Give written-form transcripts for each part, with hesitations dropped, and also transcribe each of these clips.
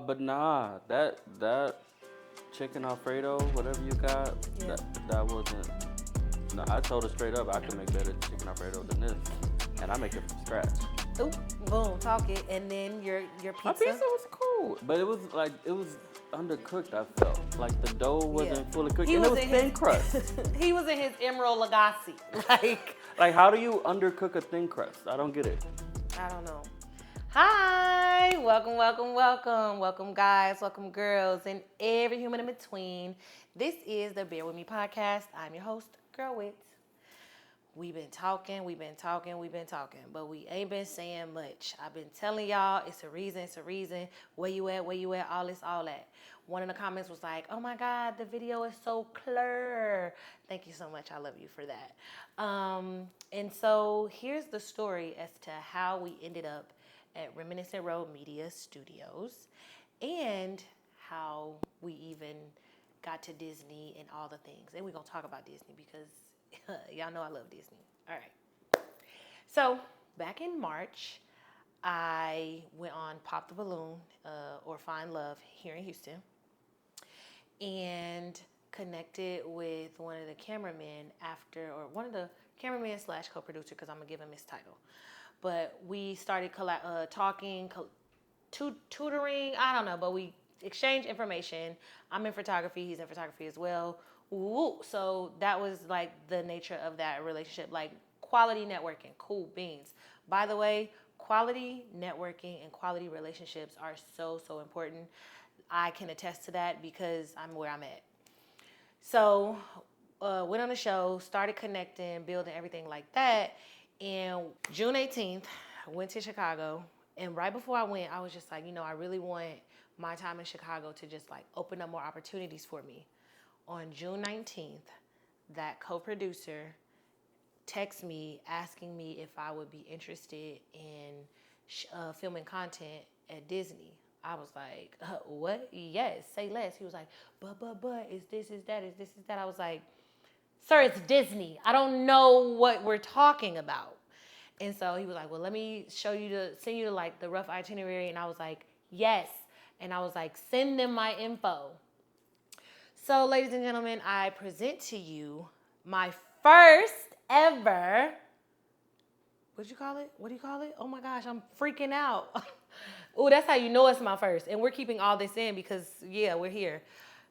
But nah, that chicken Alfredo, whatever you got, Yeah. that wasn't. No, I told her straight up I could make better chicken Alfredo than this, and I make it from scratch. Ooh, boom, talk it, and then your My pizza. pizza was cool, but it was undercooked. I felt like the dough wasn't fully cooked, and it was thin crust. He was in his Emerald Lagasse. Like how do you undercook a thin crust? I don't get it. I don't know. Hi, welcome guys, welcome girls, and every human in between. This is the Bear With Me podcast. I'm your host, Girl Whit. We've been talking, but we ain't been saying much. I've been telling y'all it's a reason. Where you at, all that. One of the comments was like, oh my God, the video is so clear. Thank you so much, I love you for that. And so here's the story as to how we ended up at Reminiscent Road Media Studios and how we even got to Disney and all the things. And we're going to talk about Disney because y'all know I love Disney. All right. So back in March, I went on Pop the Balloon or Find Love here in Houston and connected with one of the cameramen / co-producer, because I'm going to give him his title. But we started talking, tutoring, I don't know, but we exchanged information. I'm in photography, he's in photography as well. Ooh, so that was like the nature of that relationship, like quality networking, cool beans. By the way, quality networking and quality relationships are so, so important. I can attest to that because I'm where I'm at. So went on the show, started connecting, building everything like that. And June 18th, I went to Chicago. And right before I went, I was just like, I really want my time in Chicago to just like open up more opportunities for me. On June 19th, that co-producer texted me asking me if I would be interested in filming content at Disney. I was like, what? Yes, say less. He was like, but, is this, is that. I was like, sir, it's Disney. I don't know what we're talking about. And so he was like, well, let me send you to like the rough itinerary. And I was like, yes. And I was like, send them my info. So, ladies and gentlemen, I present to you my first ever, what do you call it? Oh my gosh, I'm freaking out. Oh, that's how you know it's my first. And we're keeping all this in because, yeah, we're here.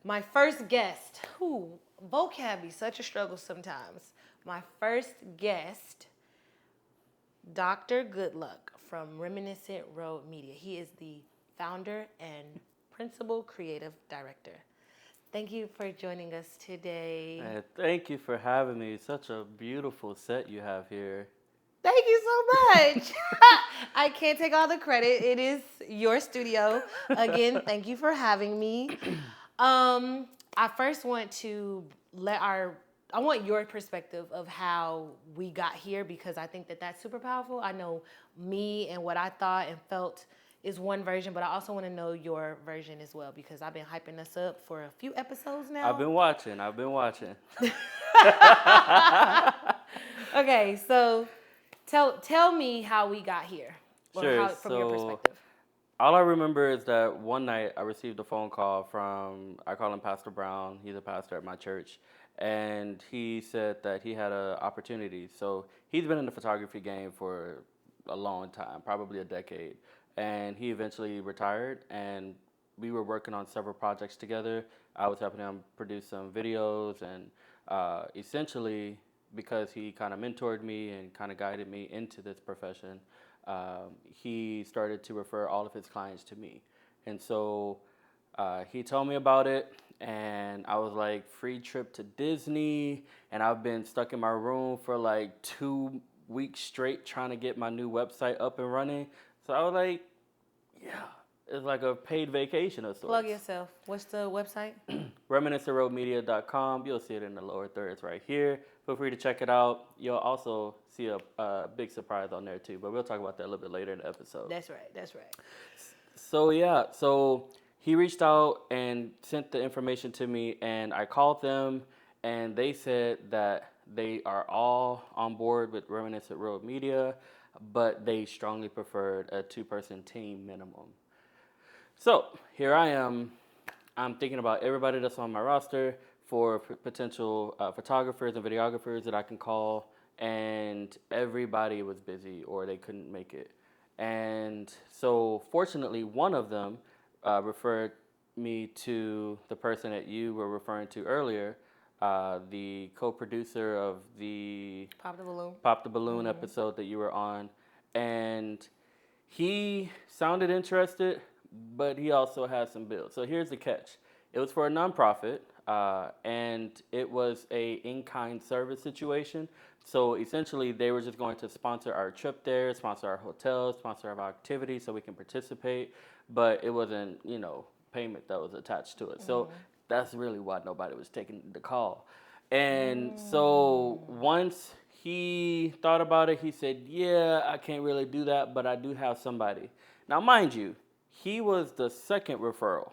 My first guest, vocab be such a struggle sometimes. My first guest, Dr. Goodluck from Reminiscent Road Media. He is the founder and principal creative director. Thank you for joining us today. Thank you for having me. Such a beautiful set you have here. Thank you so much. I can't take all the credit. It is your studio. Again, thank you for having me. I first want to I want your perspective of how we got here because I think that that's super powerful. I know me and what I thought and felt is one version, but I also want to know your version as well because I've been hyping us up for a few episodes now. I've been watching. Okay, so tell me how we got here. Sure. From your perspective. All I remember is that one night I received a phone call from, I call him Pastor Brown. He's a pastor at my church. And he said that he had an opportunity. So he's been in the photography game for a long time, probably a decade. And he eventually retired, and we were working on several projects together. I was helping him produce some videos, and essentially, because he kind of mentored me and kind of guided me into this profession, he started to refer all of his clients to me. And so he told me about it, and I was like, free trip to Disney, and I've been stuck in my room for like 2 weeks straight trying to get my new website up and running. So I was like, yeah, it's like a paid vacation of sorts. Plug yourself. What's the website? ReminiscentRoadMedia.com. You'll see it in the lower third. It's right here. Feel free to check it out. You'll also see a big surprise on there too, but we'll talk about that a little bit later in the episode. That's right. So he reached out and sent the information to me, and I called them, and they said that they are all on board with Reminiscent Road Media, but they strongly preferred a 2-person team minimum. So here I am. I'm thinking about everybody that's on my roster for potential photographers and videographers that I can call, and everybody was busy or they couldn't make it. And so, fortunately, one of them referred me to the person that you were referring to earlier, the co-producer of the Pop the balloon. Pop the Balloon episode that you were on, and he sounded interested, but he also had some bills. So here's the catch: it was for a nonprofit, and it was a in-kind service situation. So essentially, they were just going to sponsor our trip there, sponsor our hotel, sponsor our activities, so we can participate. But it wasn't, payment that was attached to it. So that's really why nobody was taking the call. And so once he thought about it, he said, "Yeah, I can't really do that, but I do have somebody." Now, mind you, he was the second referral.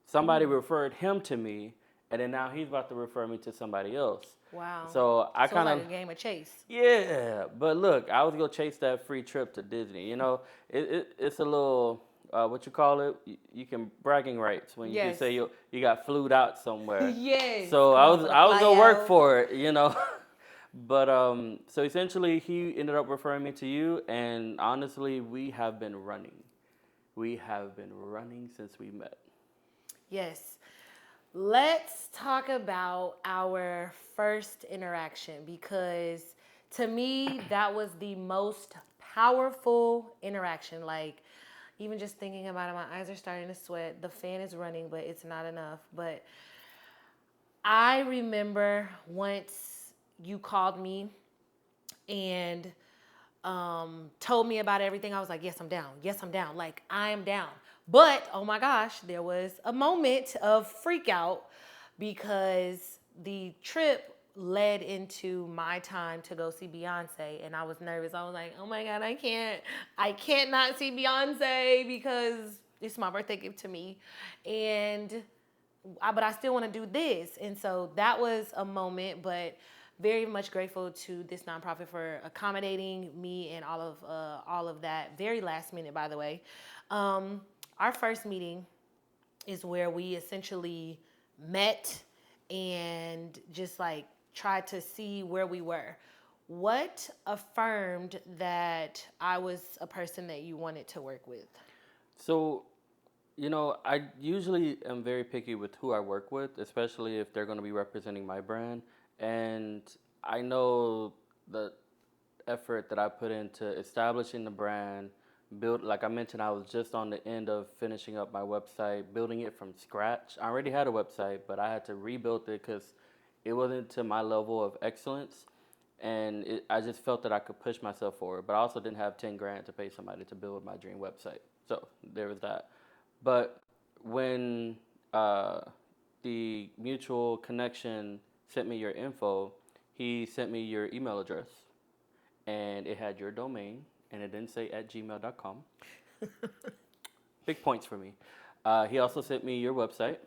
Somebody referred him to me, and then now he's about to refer me to somebody else. Wow. So I So it's kind like of, a game of chase. yeah, but look, I was gonna chase that free trip to Disney. It's a little what you call it. You can bragging rights when you can Yes. say you got flued out somewhere. Yes. So Come I on was for the I was fly gonna work out. for it. But so essentially, he ended up referring me to you, and honestly, we have been running. We have been running since we met. Yes. Let's talk about our first interaction because to me, that was the most powerful interaction. Like, even just thinking about it, my eyes are starting to sweat. The fan is running, but it's not enough. But I remember once you called me and told me about everything. I was like, yes, I'm down. Yes, I'm down. Like, I am down. But oh my gosh, there was a moment of freak out because the trip led into my time to go see Beyonce, and I was nervous. I was like, oh my God, I can't not see Beyonce because it's my birthday gift to me. But I still want to do this. And so that was a moment, but very much grateful to this nonprofit for accommodating me and all of that. Very last minute, by the way. Our first meeting is where we essentially met and just like tried to see where we were. What affirmed that I was a person that you wanted to work with? So I usually am very picky with who I work with, especially if they're going to be representing my brand. And I know the effort that I put into establishing the brand, like I mentioned, I was just on the end of finishing up my website, building it from scratch. I already had a website, but I had to rebuild it because it wasn't to my level of excellence. And I just felt that I could push myself forward, but I also didn't have 10 grand to pay somebody to build my dream website. So there was that. But when the mutual connection sent me your info, he sent me your email address, and it had your domain, and it didn't say at gmail.com. Big points for me. He also sent me your website,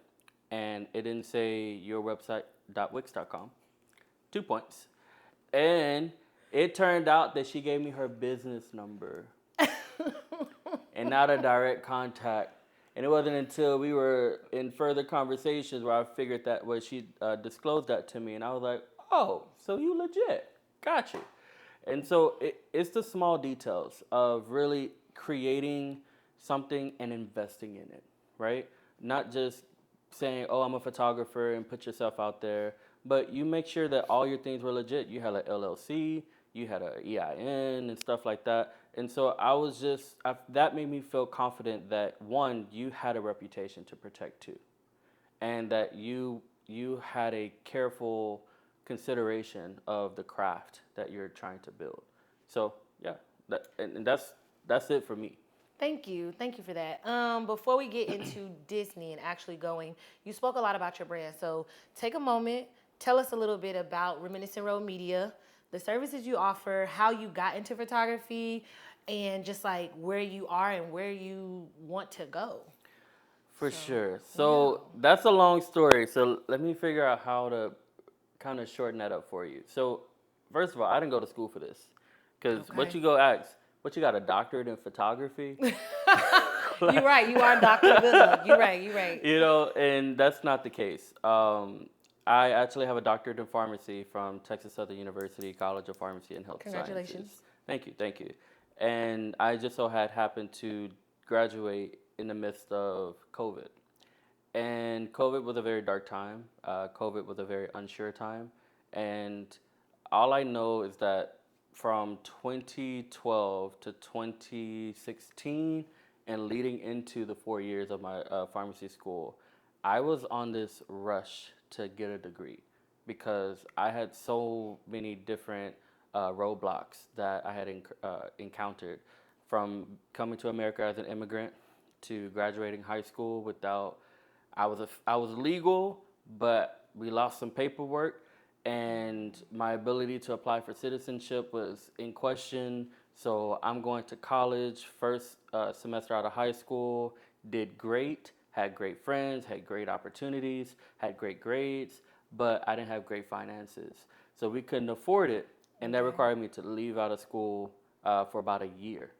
and it didn't say your website.wix.com. 2 points. And it turned out that she gave me her business number and not a direct contact. And it wasn't until we were in further conversations where I figured that where she disclosed that to me, and I was like, "Oh, so you legit? Got you." And so it's the small details of really creating something and investing in it, right? Not just saying, "Oh, I'm a photographer," and put yourself out there, but you make sure that all your things were legit. You had an LLC, you had a EIN and stuff like that. And so that made me feel confident that one, you had a reputation to protect too, and that you had a careful consideration of the craft that you're trying to build. So yeah, and that's it for me. Thank you for that. Before we get into Disney and actually going, you spoke a lot about your brand. So take a moment, tell us a little bit about Reminiscent Road Media, the services you offer, how you got into photography, and just like where you are and where you want to go. For So, sure. yeah. So that's a long story. So let me figure out how to kind of shorten that up for you. So first of all, I didn't go to school for this, because what Okay. you go ask, what you got, a doctorate in photography? You're right. You are Dr. Good Luck. You're right. You're right. And that's not the case. I actually have a doctorate in pharmacy from Texas Southern University College of Pharmacy and Health Sciences. Congratulations. Thank you, thank you. And I just so had happened to graduate in the midst of COVID. And COVID was a very dark time. COVID was a very unsure time. And all I know is that from 2012 to 2016 and leading into the 4 years of my pharmacy school, I was on this rush to get a degree because I had so many different roadblocks that I had encountered from coming to America as an immigrant to graduating high school without I was legal, but we lost some paperwork, and my ability to apply for citizenship was in question. So I'm going to college, first semester out of high school, did great, had great friends, had great opportunities, had great grades, but I didn't have great finances. So we couldn't afford it, and that required me to leave out of school for about a year.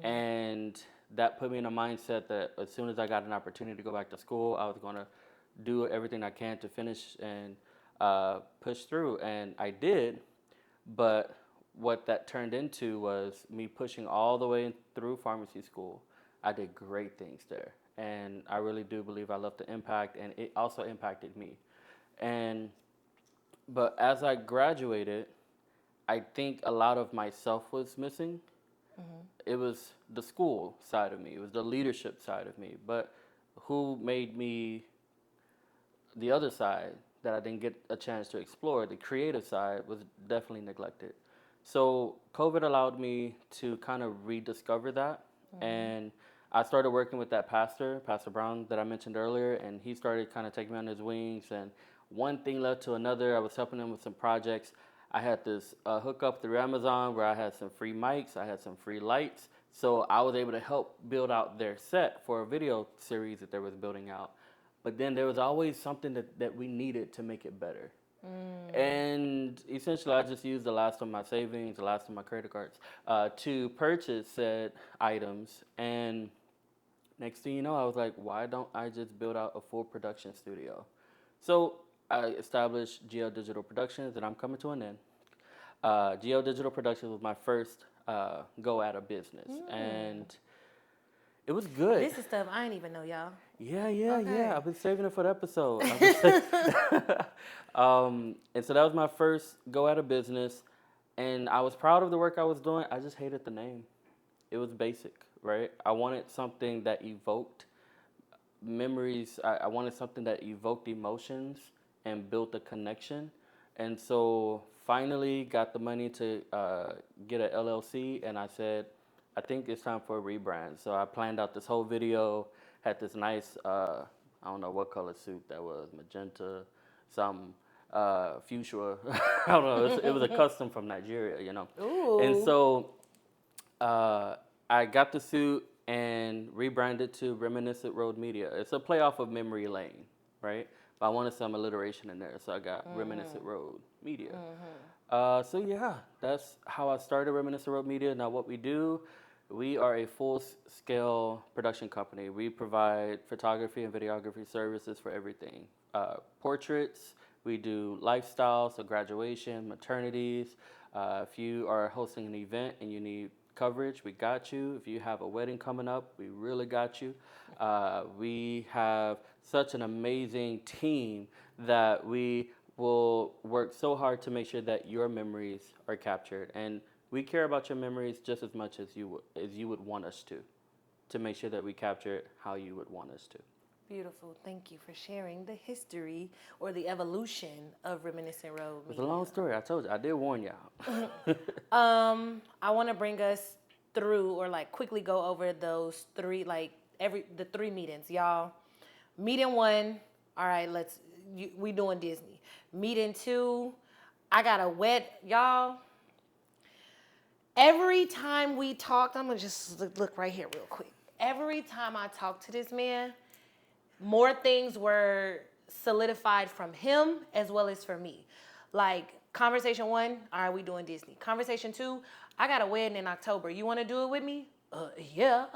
And that put me in a mindset that as soon as I got an opportunity to go back to school, I was going to do everything I can to finish and push through. And I did, but what that turned into was me pushing all the way through pharmacy school. I did great things there. And I really do believe I left an impact, and it also impacted me. And but as I graduated, I think a lot of myself was missing. It was the school side of me, it was the leadership side of me. But who made me the other side that I didn't get a chance to explore, the creative side, was definitely neglected. So COVID allowed me to kind of rediscover that. And I started working with that pastor, Pastor Brown, that I mentioned earlier, and he started kind of taking me under his wings. And one thing led to another. I was helping him with some projects. I had this hookup through Amazon where I had some free mics, I had some free lights. So I was able to help build out their set for a video series that they was building out. But then there was always something that we needed to make it better. And essentially, I just used the last of my savings, the last of my credit cards, to purchase said items. And next thing you know, I was like, why don't I just build out a full production studio? So I established GL Digital Productions, and I'm coming to an end. GL Digital Productions was my first go at a business, and it was good. This is stuff I ain't even know, y'all. Yeah. I've been saving it for the episode. And so that was my first go at a business, and I was proud of the work I was doing. I just hated the name. It was basic, right? I wanted something that evoked memories. I wanted something that evoked emotions and built a connection. And so finally got the money to get an LLC, and I said, I think it's time for a rebrand. So I planned out this whole video, had this nice, I don't know what color suit that was, magenta, some fuchsia. I don't know. It was a custom from Nigeria. Ooh. And so I got the suit and rebranded to Reminiscent Road Media. It's a play off of Memory Lane, right? But I wanted some alliteration in there, so I got Reminiscent Road Media. So yeah, that's how I started Reminiscent Road Media. Now what we do, we are a full-scale production company. We provide photography and videography services for everything. Portraits, we do lifestyle, so graduation, maternities. If you are hosting an event and you need coverage, we got you. If you have a wedding coming up, we really got you. We have such an amazing team that we will work so hard to make sure that your memories are captured. And we care about your memories just as much as you would want us to make sure that we capture it how you would want us to. Beautiful. Thank you for sharing the history or the evolution of Reminiscent Road Media. It's a long story. I told you. I did warn y'all. I want to bring us through or like quickly go over those three, like the three meetings, y'all. Meeting 1, all right, we doing Disney. Meeting 2, I got a wet, y'all. Every time we talked, I'm gonna just look right here real quick. Every time I talked to this man, more things were solidified from him as well as for me. Like conversation 1, all right, we doing Disney. Conversation 2, I got a wedding in October. You want to do it with me? Yeah.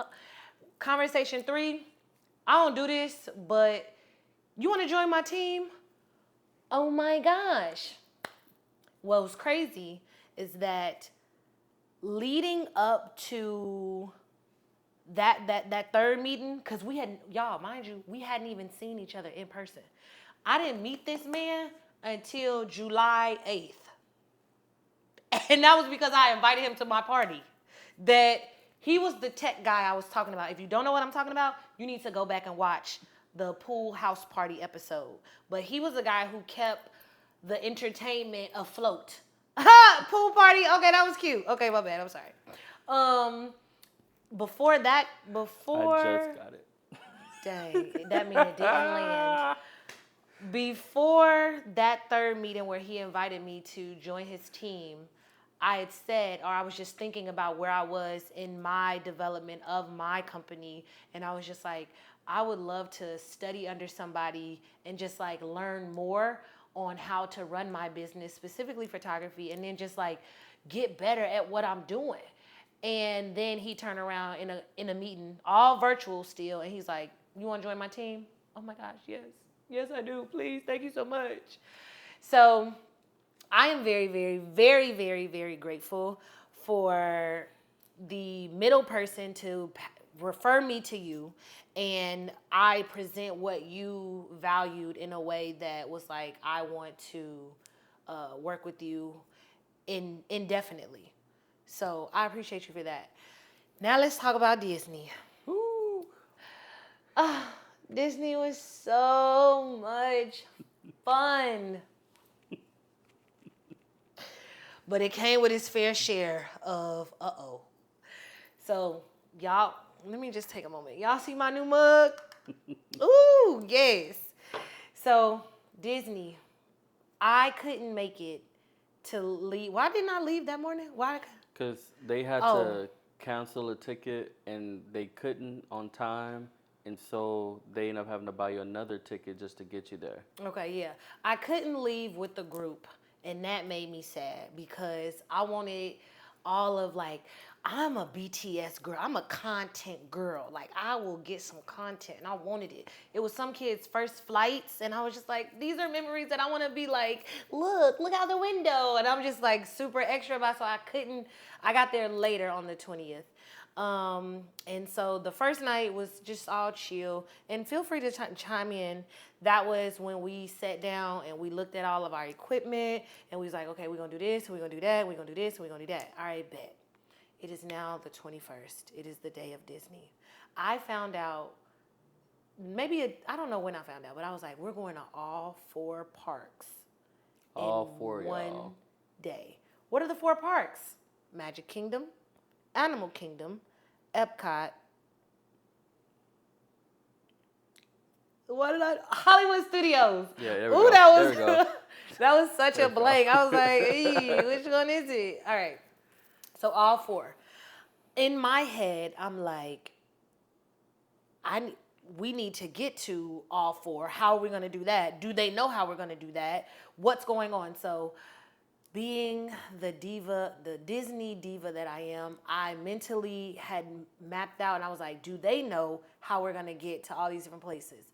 Conversation 3, I don't do this, but you want to join my team? Oh my gosh. What was crazy is that leading up to that third meeting, because we had, y'all, mind you, we hadn't even seen each other in person. I didn't meet this man until July 8th. And that was because I invited him to my party. That he was the tech guy I was talking about. If you don't know what I'm talking about, you need to go back and watch the pool house party episode. But he was the guy who kept the entertainment afloat. Pool party. Okay, that was cute. Okay, my bad. I'm sorry. Before that, I just got it. dang, that mean it didn't land. Before that third meeting where he invited me to join his team, I had said, or I was just thinking about where I was in my development of my company. And I was just like, I would love to study under somebody and just like learn more on how to run my business, specifically photography, and then just like get better at what I'm doing. And then he turned around in a meeting, all virtual still, and he's like, "You want to join my team?" Oh my gosh, yes. Yes, I do. Please. Thank you so much. So I am very, very, very, very, very grateful for the middle person to refer me to you, and I present what you valued in a way that was like, I want to work with you indefinitely. So I appreciate you for that. Now let's talk about Disney. Woo. Disney was so much fun. But it came with its fair share of uh-oh. So, y'all, let me just take a moment. Y'all see my new mug? Ooh, yes. So, Disney, I couldn't make it to leave. Why didn't I leave that morning? Why? Because they had Oh. to cancel a ticket and they couldn't on time. And so they ended up having to buy you another ticket just to get you there. Okay, yeah. I couldn't leave with the group, and that made me sad because I wanted all of like, I'm a BTS girl. I'm a content girl. Like, I will get some content, and I wanted it. It was some kids' first flights, and I was just like, these are memories that I want to be like, look out the window. And I'm just like super extra about, so I got there later on the 20th. And so the first night was just all chill, and feel free to chime in. That was when we sat down and we looked at all of our equipment, and we was like, okay, we're gonna do this, we're gonna do that, we're gonna do this, we're gonna do that. All right, bet. It is now the 21st. It is the day of Disney. I found out, I don't know when I found out, but I was like, we're going to all 4 parks All four, in one y'all. day. What are the 4 parks? Magic Kingdom, Animal Kingdom, Epcot. Hollywood Studios. Yeah, there we Ooh, go. There we go. that was such a blank. I was like, hey, which one is it? All right. So all 4. In my head, I'm like, we need to get to all 4. How are we going to do that? Do they know how we're going to do that? What's going on? So being the diva, the Disney diva that I am, I mentally had mapped out, and I was like, do they know how we're going to get to all these different places?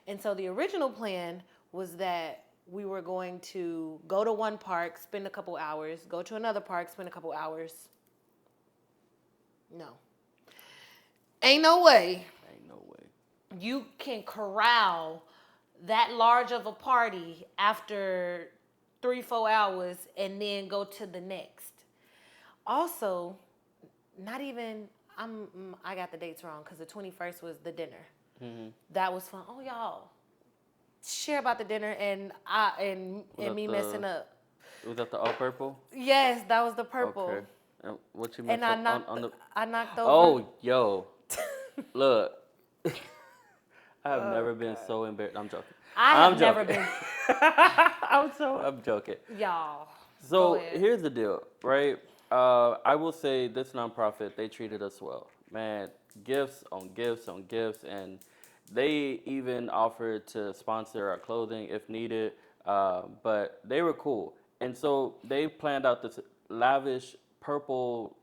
And so the original plan was that we were going to go to one park, spend a couple hours, go to another park, spend a couple hours. No. Ain't no way Ain't no way. you can corral that large of a party after 3-4 hours and then go to the next. Also, I got the dates wrong because the 21st was the dinner. Mm-hmm. That was fun. Oh, y'all, share about the dinner and me messing up. Was that the all purple? Yes, that was the purple. Okay. And what you messed And up on the? I knocked over. Oh, yo, look. I have never been so embarrassed. I'm joking. I have never been. I'm joking. Y'all. So Go ahead. here's the deal, right? I will say this nonprofit, they treated us well. Man, gifts on gifts on gifts, and they even offered to sponsor our clothing if needed. But they were cool, and so they planned out this lavish purple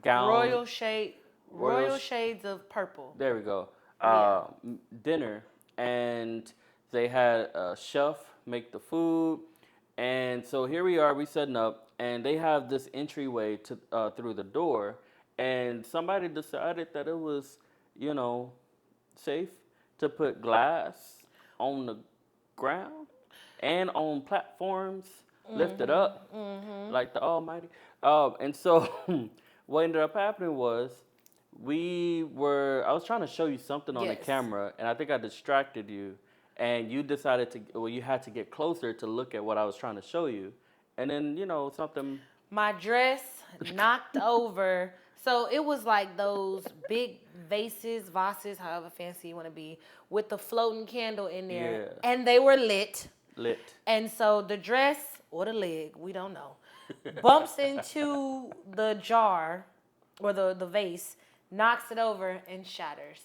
gown, Royal shape. Royal Shades of Purple. There we go. Yeah. Dinner, and they had a chef make the food, and so here we are, we setting up, and they have this entryway to through the door, and somebody decided that it was, you know, safe to put glass on the ground and on platforms lifted up like the Almighty. And so what ended up happening was I was trying to show you something on the Yes. camera, and I think I distracted you, and you decided you had to get closer to look at what I was trying to show you. And then, something. My dress knocked over. So it was like those big vases, however fancy you want to be, with the floating candle in there. Yeah. And they were lit. Lit. And so the dress or the leg, we don't know, bumps into the jar or the vase, knocks it over, and shatters.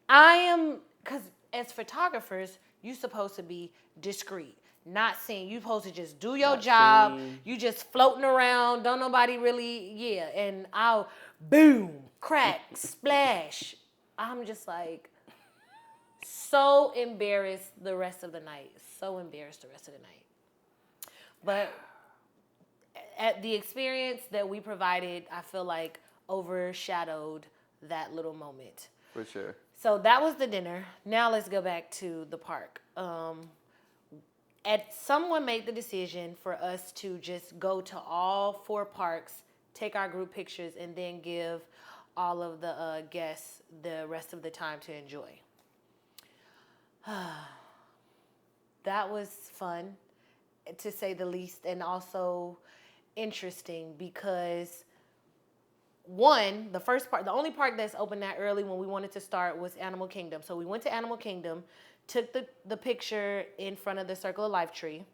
Because as photographers, you're supposed to be discreet, not seen. You're supposed to just do your Not job. seen. You just floating around. Don't nobody really, yeah. And I'll boom, crack, splash. I'm just like so embarrassed the rest of the night. So embarrassed the rest of the night. But at the experience that we provided, I feel like overshadowed that little moment. For sure. So that was the dinner. Now let's go back to the park. Someone made the decision for us to just go to all 4 parks, take our group pictures, and then give all of the guests the rest of the time to enjoy. That was fun, to say the least, and also interesting because the only park that's open that early when we wanted to start was Animal Kingdom. So we went to Animal Kingdom, took the picture in front of the Circle of Life tree.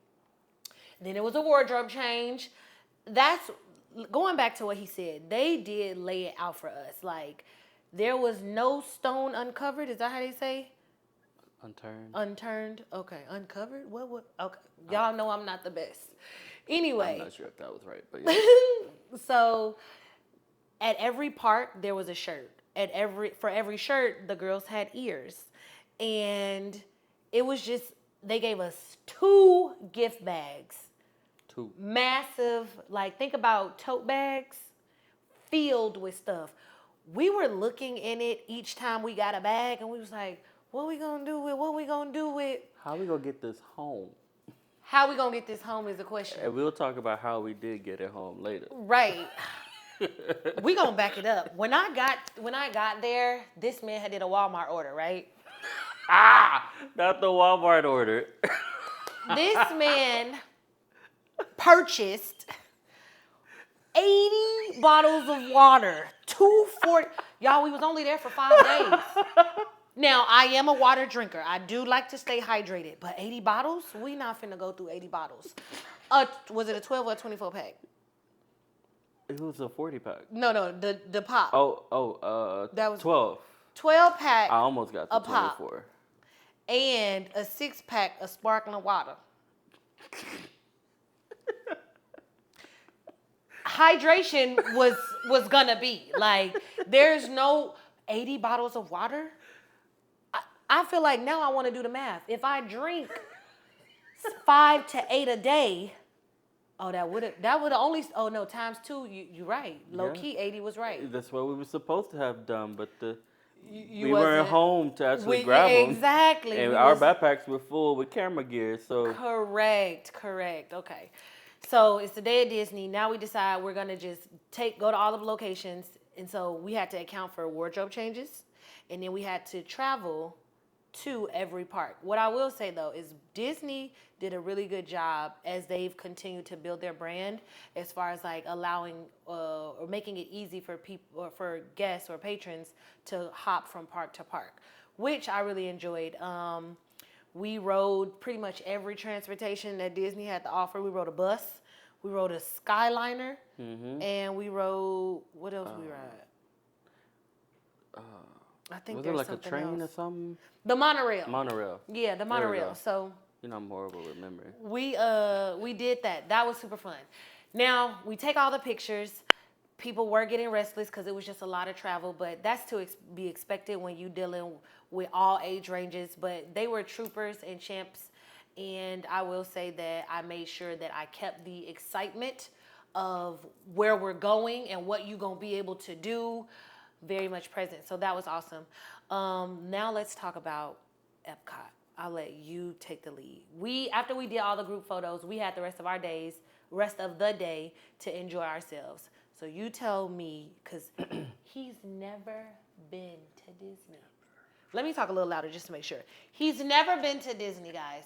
Then it was a wardrobe change. That's going back to what he said. They did lay it out for us. Like, there was no stone uncovered. Is that how they say? Unturned. Okay. Uncovered? What? Okay. Y'all know I'm not the best. Anyway. I'm not sure if that was right, but yeah. So at every park there was a shirt. For every shirt, the girls had ears. And it was just, they gave us 2 gift bags. 2. Massive, like, think about tote bags filled with stuff. We were looking in it each time we got a bag, and we was like, what we gonna do with? How we gonna get this home? How we gonna get this home is the question. And we'll talk about how we did get it home later. Right. We gonna back it up. When I got there, this man had did a Walmart order, right? Not the Walmart order. This man purchased 80 bottles of water. 240. Y'all, we was only there for 5 days. Now, I am a water drinker. I do like to stay hydrated. But 80 bottles? We not finna go through 80 bottles. Was it a 12 or a 24 pack? It was a 40 pack. No, the pop. That was 12. 12 pack. I almost got to 24. Pop. And a 6 pack of sparkling water. Hydration was gonna be like, there's no 80 bottles of water. I feel like now I want to do the math. If I drink 5 to 8 a day, that would only, times 2. You're right. Low key, 80 was right. That's what we were supposed to have done, but we wasn't weren't home to actually grab them. Exactly. And our backpacks were full with camera gear, so. Correct. Okay. So it's the day of Disney. Now we decide we're gonna just go to all of the locations, and so we had to account for wardrobe changes, and then we had to travel to every park. What I will say though is Disney did a really good job as they've continued to build their brand as far as like allowing or making it easy for people or for guests or patrons to hop from park to park, which I really enjoyed. We rode pretty much every transportation that Disney had to offer. We rode a bus, we rode a Skyliner, and we rode, what else we ride? I think was there's it like something a train else. or something? The monorail. Monorail. Yeah, the monorail. So I'm horrible with memory. we did that. That was super fun. Now we take all the pictures. People were getting restless because it was just a lot of travel, but that's to be expected when you dealing with all age ranges. But they were troopers and champs, and I will say that I made sure that I kept the excitement of where we're going and what you're gonna be able to do very much present. So that was awesome. Now let's talk about Epcot. I'll let you take the lead. After we did all the group photos, we had the rest of the day to enjoy ourselves. So you tell me, because he's never been to Disney. Let me talk a little louder just to make sure. He's never been to Disney, guys.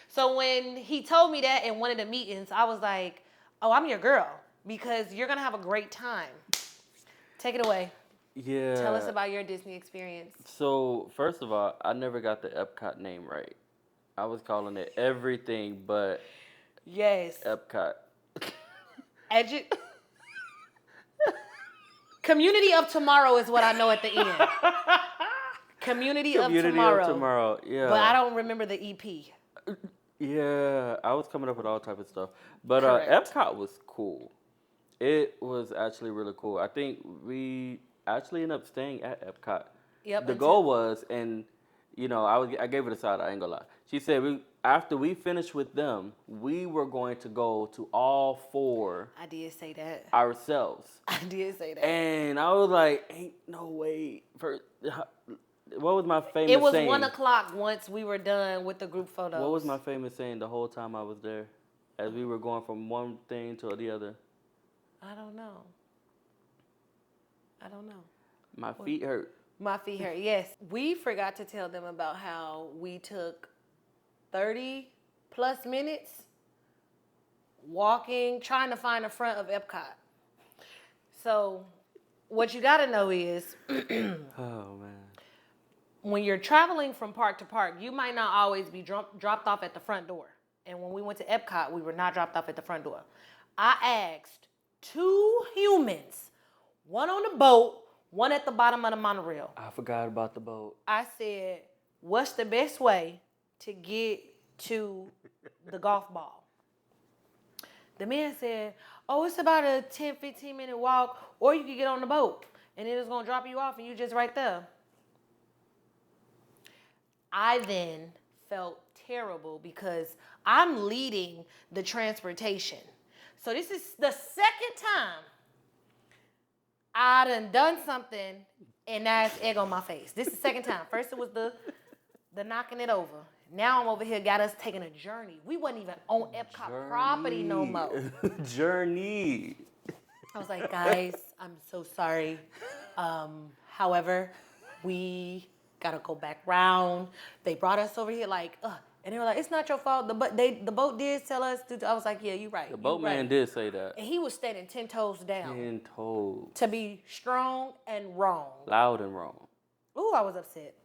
So when he told me that in one of the meetings, I was like, oh, I'm your girl, because you're going to have a great time. Take it away. Yeah. Tell us about your Disney experience. So, first of all, I never got the Epcot name right. I was calling it everything but Yes. Epcot. Community of Tomorrow is what I know at the end. Community of Tomorrow. Yeah. But I don't remember the EP. Yeah, I was coming up with all type of stuff. But Correct. Epcot was cool. It was actually really cool. I think we actually ended up staying at Epcot. Yep. The goal was, and I gave it a side. I ain't gonna lie. She said after we finished with them, we were going to go to all 4. I did say that. Ourselves. I did say that. And I was like, ain't no way. What was my famous saying? It was 1:00 once we were done with the group photos. What was my famous saying the whole time I was there, as we were going from one thing to the other? I don't know. My feet hurt. My feet hurt. Yes. We forgot to tell them about how we took 30 plus minutes walking, trying to find the front of Epcot. So what you got to know is Oh, man. when you're traveling from park to park, you might not always be dropped off at the front door. And when we went to Epcot, we were not dropped off at the front door. I asked 2 humans, one on the boat, one at the bottom of the monorail. I forgot about the boat. I said, what's the best way to get to the golf ball? The man said, oh, it's about a 10, 15-minute walk, or you can get on the boat, and it is going to drop you off, and you just right there. I then felt terrible because I'm leading the transportation. So this is the second time I done something and now it's egg on my face. This is the second time. First it was the knocking it over. Now I'm over here, got us taking a journey. We wasn't even on Epcot property no more. Journey. I was like, guys, I'm so sorry. However, we gotta go back round. They brought us over here and they were like, it's not your fault. The boat did tell us to. I was like, yeah, you're right. The boatman did say that. And he was standing 10 toes down. 10 toes. To be strong and wrong. Loud and wrong. Ooh, I was upset.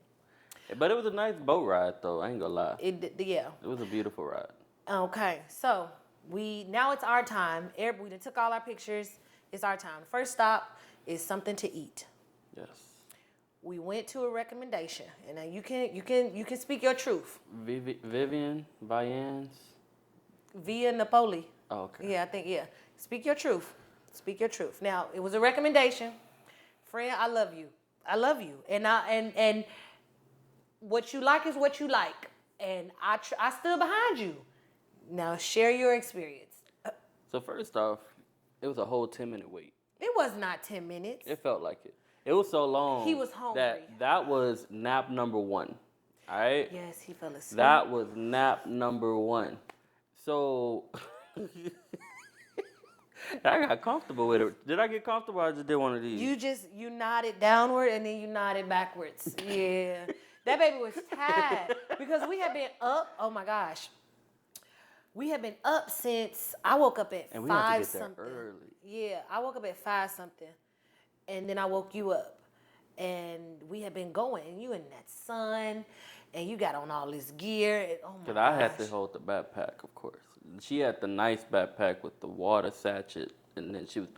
But it was a nice boat ride, though. I ain't gonna lie. Yeah. It was a beautiful ride. Okay, so now it's our time. We done took all our pictures. It's our time. First stop is something to eat. Yes. We went to a recommendation, and now you can speak your truth. Vivian. Via Napoli. Oh, okay. Yeah, I think, yeah. Speak your truth. Speak your truth. Now, it was a recommendation. Friend, I love you. I love you. And what you like is what you like. And I stood behind you. Now, share your experience. So first off, it was a whole 10-minute wait. It was not 10 minutes. It felt like it. It was so long. He was hungry. That was nap number 1. All right? Yes, he fell asleep. That was nap number 1. So I got comfortable with it. Did I get comfortable? Or I just did one of these. You nodded downward and then you nodded backwards. Yeah. That baby was tired because we had been up. Oh my gosh. We had been up since I woke up at 5 something. And we had to get there early. Yeah, I woke up at 5 something. And then I woke you up. And we had been going. And you in that sun. And you got on all this gear. And, oh my gosh. Because I had to hold the backpack, of course. She had the nice backpack with the water sachet. And then she was,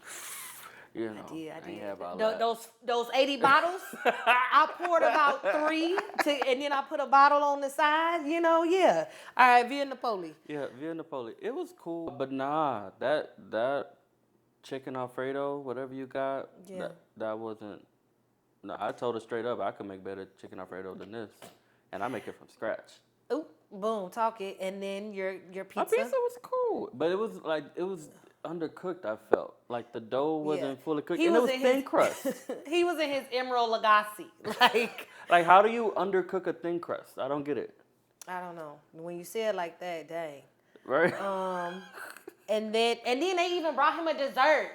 I did. I have all that. Those 80 bottles, I poured about 3, and then I put a bottle on the side, yeah. All right, Via Napoli. Yeah, Via Napoli. It was cool, but nah, that chicken Alfredo, whatever you got. Yeah. That wasn't. No, I told her straight up I could make better chicken Alfredo than this, and I make it from scratch. Ooh, boom, talk it, and then your My pizza. pizza was cool, but it was undercooked. I felt like the dough Yeah. wasn't fully cooked, He and it was was in thin his crust. he was in his Emerald Lagasse. Like Like, how do you undercook a thin crust? I don't get it. I don't know. When you say it like that, dang. Right? And then they even brought him a dessert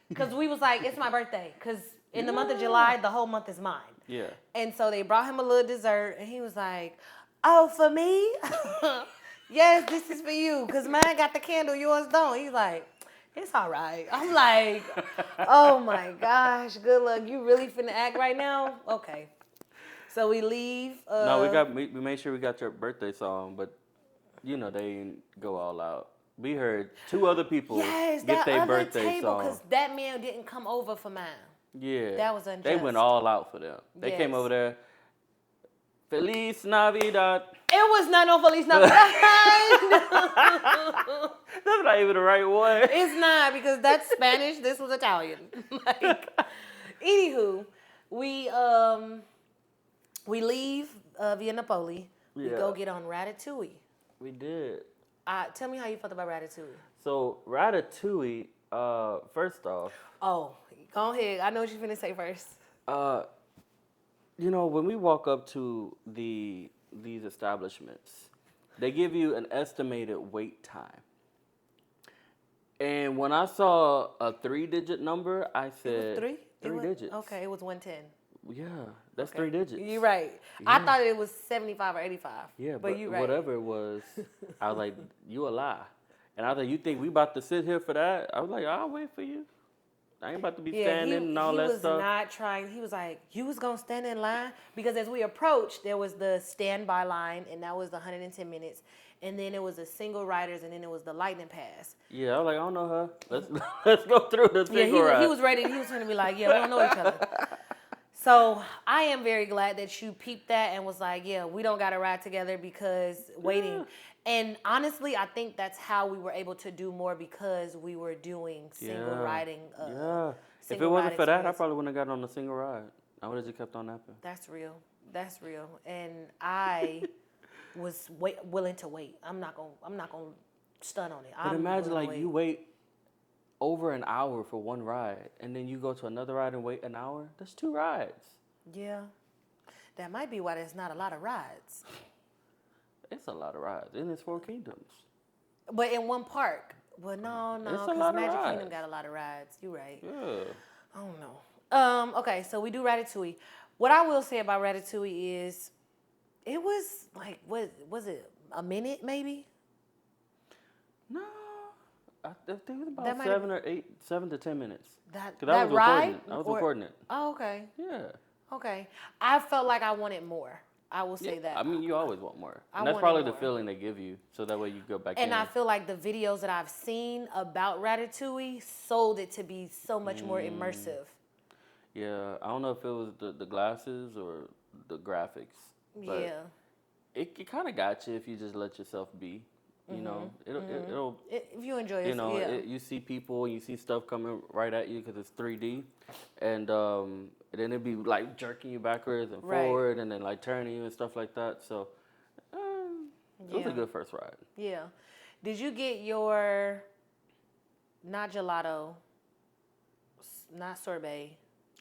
because we was like, it's my birthday. Because in the month of July, the whole month is mine. Yeah. And so they brought him a little dessert, and he was like, "Oh, for me? Yes, this is for you. Because mine got the candle, yours don't." He's like, "It's all right." I'm like, "Oh my gosh, good luck. You really finna act right now? Okay." So we leave. No, we made sure we got your birthday song, but they didn't go all out. We heard two other people Yes, get that their other birthday table, song. because that man didn't come over for mine. Yeah. That was unjust. They went all out for them. They came Yes. over there. Feliz Navidad. It was not no Feliz Navidad. That's not even the right one. It's not, because that's Spanish. This was Italian. Like, anywho, we leave Via Napoli. We Yeah. go get on Ratatouille. We did. Tell me how you felt about Ratatouille. So Ratatouille, first off, Oh, go ahead. I know what you're finna say first. when we walk up to these establishments, they give you an estimated wait time. And when I saw a 3-digit number, I said, It was three? Three digits. Okay, it was 110. Yeah, that's Okay. 3 digits. You're right. I thought it was 75 or 85. Yeah, but you're right. whatever it was, I was like, you a lie. And I was like, you think we about to sit here for that? I was like, I'll wait for you. I ain't about to be standing and all that he was stuff. not trying. He was like, you was going to stand in line? Because as we approached, there was the standby line, and that was the 110 minutes. And then it was the single riders, and then it was the lightning pass. Yeah, I was like, I don't know her. Let's go through the single ride. He was ready. He was going to be like, yeah, we don't know each other. So I am very glad that you peeped that and was like, yeah, we don't got to ride together because waiting. Yeah. And honestly, I think that's how we were able to do more, because we were doing single riding. Yeah. If it single wasn't ride for that, I experience. probably wouldn't have gotten on a single ride. I would have just kept on napping. That's real. That's real. And I was willing to wait. I'm not gonna stun on it. But imagine, willing to like, wait. you wait over an hour for one ride, and then you go to another ride and wait an hour. That's 2 rides. Yeah, that might be why there's not a lot of rides. It's a lot of rides, and it's 4 Kingdoms. But in one park. Well, no, It's a because lot of Magic rides. Kingdom got a lot of rides. You're right. Yeah. I don't know. Okay, so we do Ratatouille. What I will say about Ratatouille is, it was like, what was it? A minute maybe? No, I think it was That about might 7 to 10 minutes. That 'Cause I was ride? recording it. I was recording it. Oh, okay. Yeah. Okay. I felt like I wanted more. I will say that. I mean, you always want more. I And that's wanted probably the more. feeling they give you, so that way you go back And in. I feel like the videos that I've seen about Ratatouille sold it to be so much more immersive. Yeah, I don't know if it was the glasses or the graphics. But Yeah. It kind of got you if you just let yourself be. You know, it'll If you enjoy it, yeah. you see people and you see stuff coming right at you because it's 3D, and then it'd be like jerking you backwards and Right. forward, and then like turning you and stuff like that. So it was Yeah. a good first ride. Yeah. Did you get your, not gelato, not sorbet?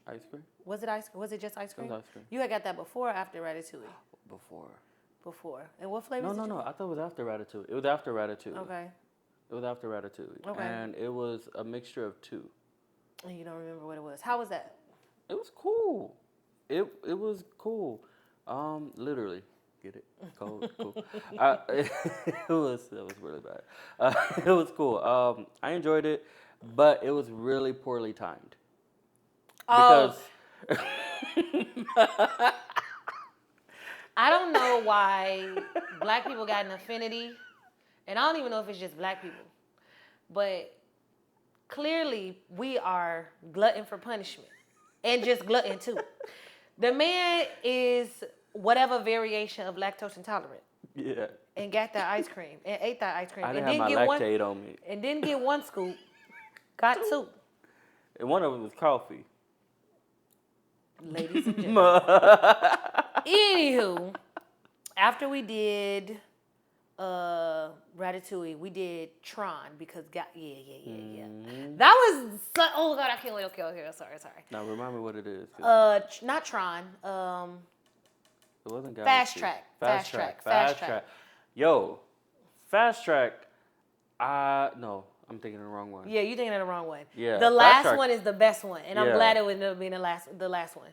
Ice cream Was it ice? Was it just ice cream? was ice cream. You had got that before or after Ratatouille? before. Before. And what flavors? No. I thought it was after Ratatouille. It was after Ratatouille. Okay. It was after Ratatouille. Okay. And it was a mixture of 2. And you don't remember what it was. How was that? It was cool. It was cool. Literally, get it? Cold, cool. It was really bad. It was cool. I enjoyed it, but it was really poorly timed. Oh. Because I don't know why black people got an affinity, and I don't even know if it's just black people, but clearly we are glutton for punishment, and just glutton too. The man is whatever variation of lactose intolerant, yeah, and got that ice cream, and ate that ice cream, I and didn't have my get lactate on me. and didn't get one scoop, got 2. And one of them was coffee. Ladies and gentlemen. Anywho, after we did Ratatouille, we did Tron because yeah. That was oh god, I can't wait. Okay, sorry. Now remind me what it is. Not Tron. It wasn't Fast Galaxy. Track. Fast Track. Yo, Fast Track. No, I'm thinking of the wrong one. Yeah, you thinking of the wrong one. Yeah, The Fast last Track. one is the best one, and I'm Yeah. glad it would end up being the last one.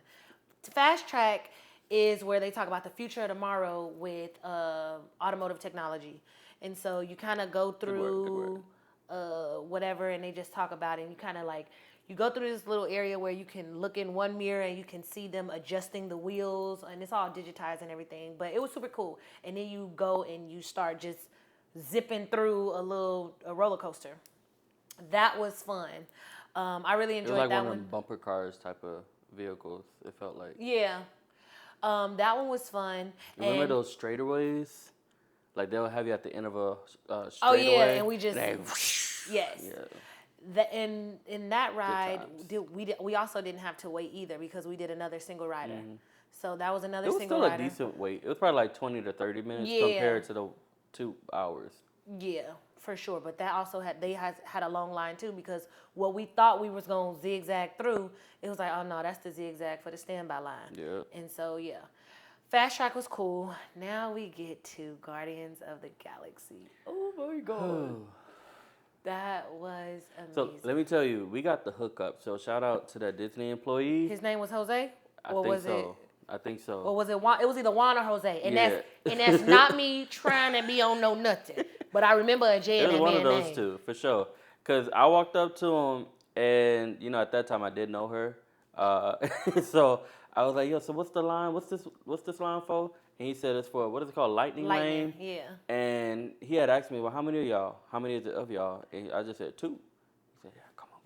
Fast Track is where they talk about the future of tomorrow with automotive technology, and so you kind of go through whatever, and they just talk about it. And you kind of like you go through this little area where you can look in one mirror and you can see them adjusting the wheels, and it's all digitized and everything. But it was super cool. And then you go and you start just zipping through a roller coaster. That was fun. I really It was enjoyed like that one of one. them bumper cars type of vehicles. It felt like. Yeah. That one was fun. Remember And those straightaways? Like they'll have you at the end of a straightaway. oh yeah, and we just they, yes. Yeah. In that ride, times. we also didn't have to wait either because we did another single rider. So that was another It was single still rider. a decent wait. It was probably like 20 to 30 minutes Yeah. compared to the 2 hours. Yeah, for sure. But that also had a long line too because what we thought we was gonna zigzag through, it was like, oh no, that's the zigzag for the standby line. Yeah. And so yeah. Fast Track was cool. Now we get to Guardians of the Galaxy. Oh my god. That was amazing. So let me tell you, we got the hookup. So shout out to that Disney employee. His name was Jose? I think so. I think so. Or was it Juan? It was either Juan or Jose. And Yeah. that's not me trying to be on no nothing. But I remember a J It in was that one man's of those name. two, for sure. Because I walked up to him, and, at that time I did know her. So I was like, yo, so what's the line? What's this line for? And he said it's for, what is it called? Lightning Lane? Yeah. And he had asked me, well, how many of y'all? How many is it of y'all? And I just said 2. He said, yeah, come on.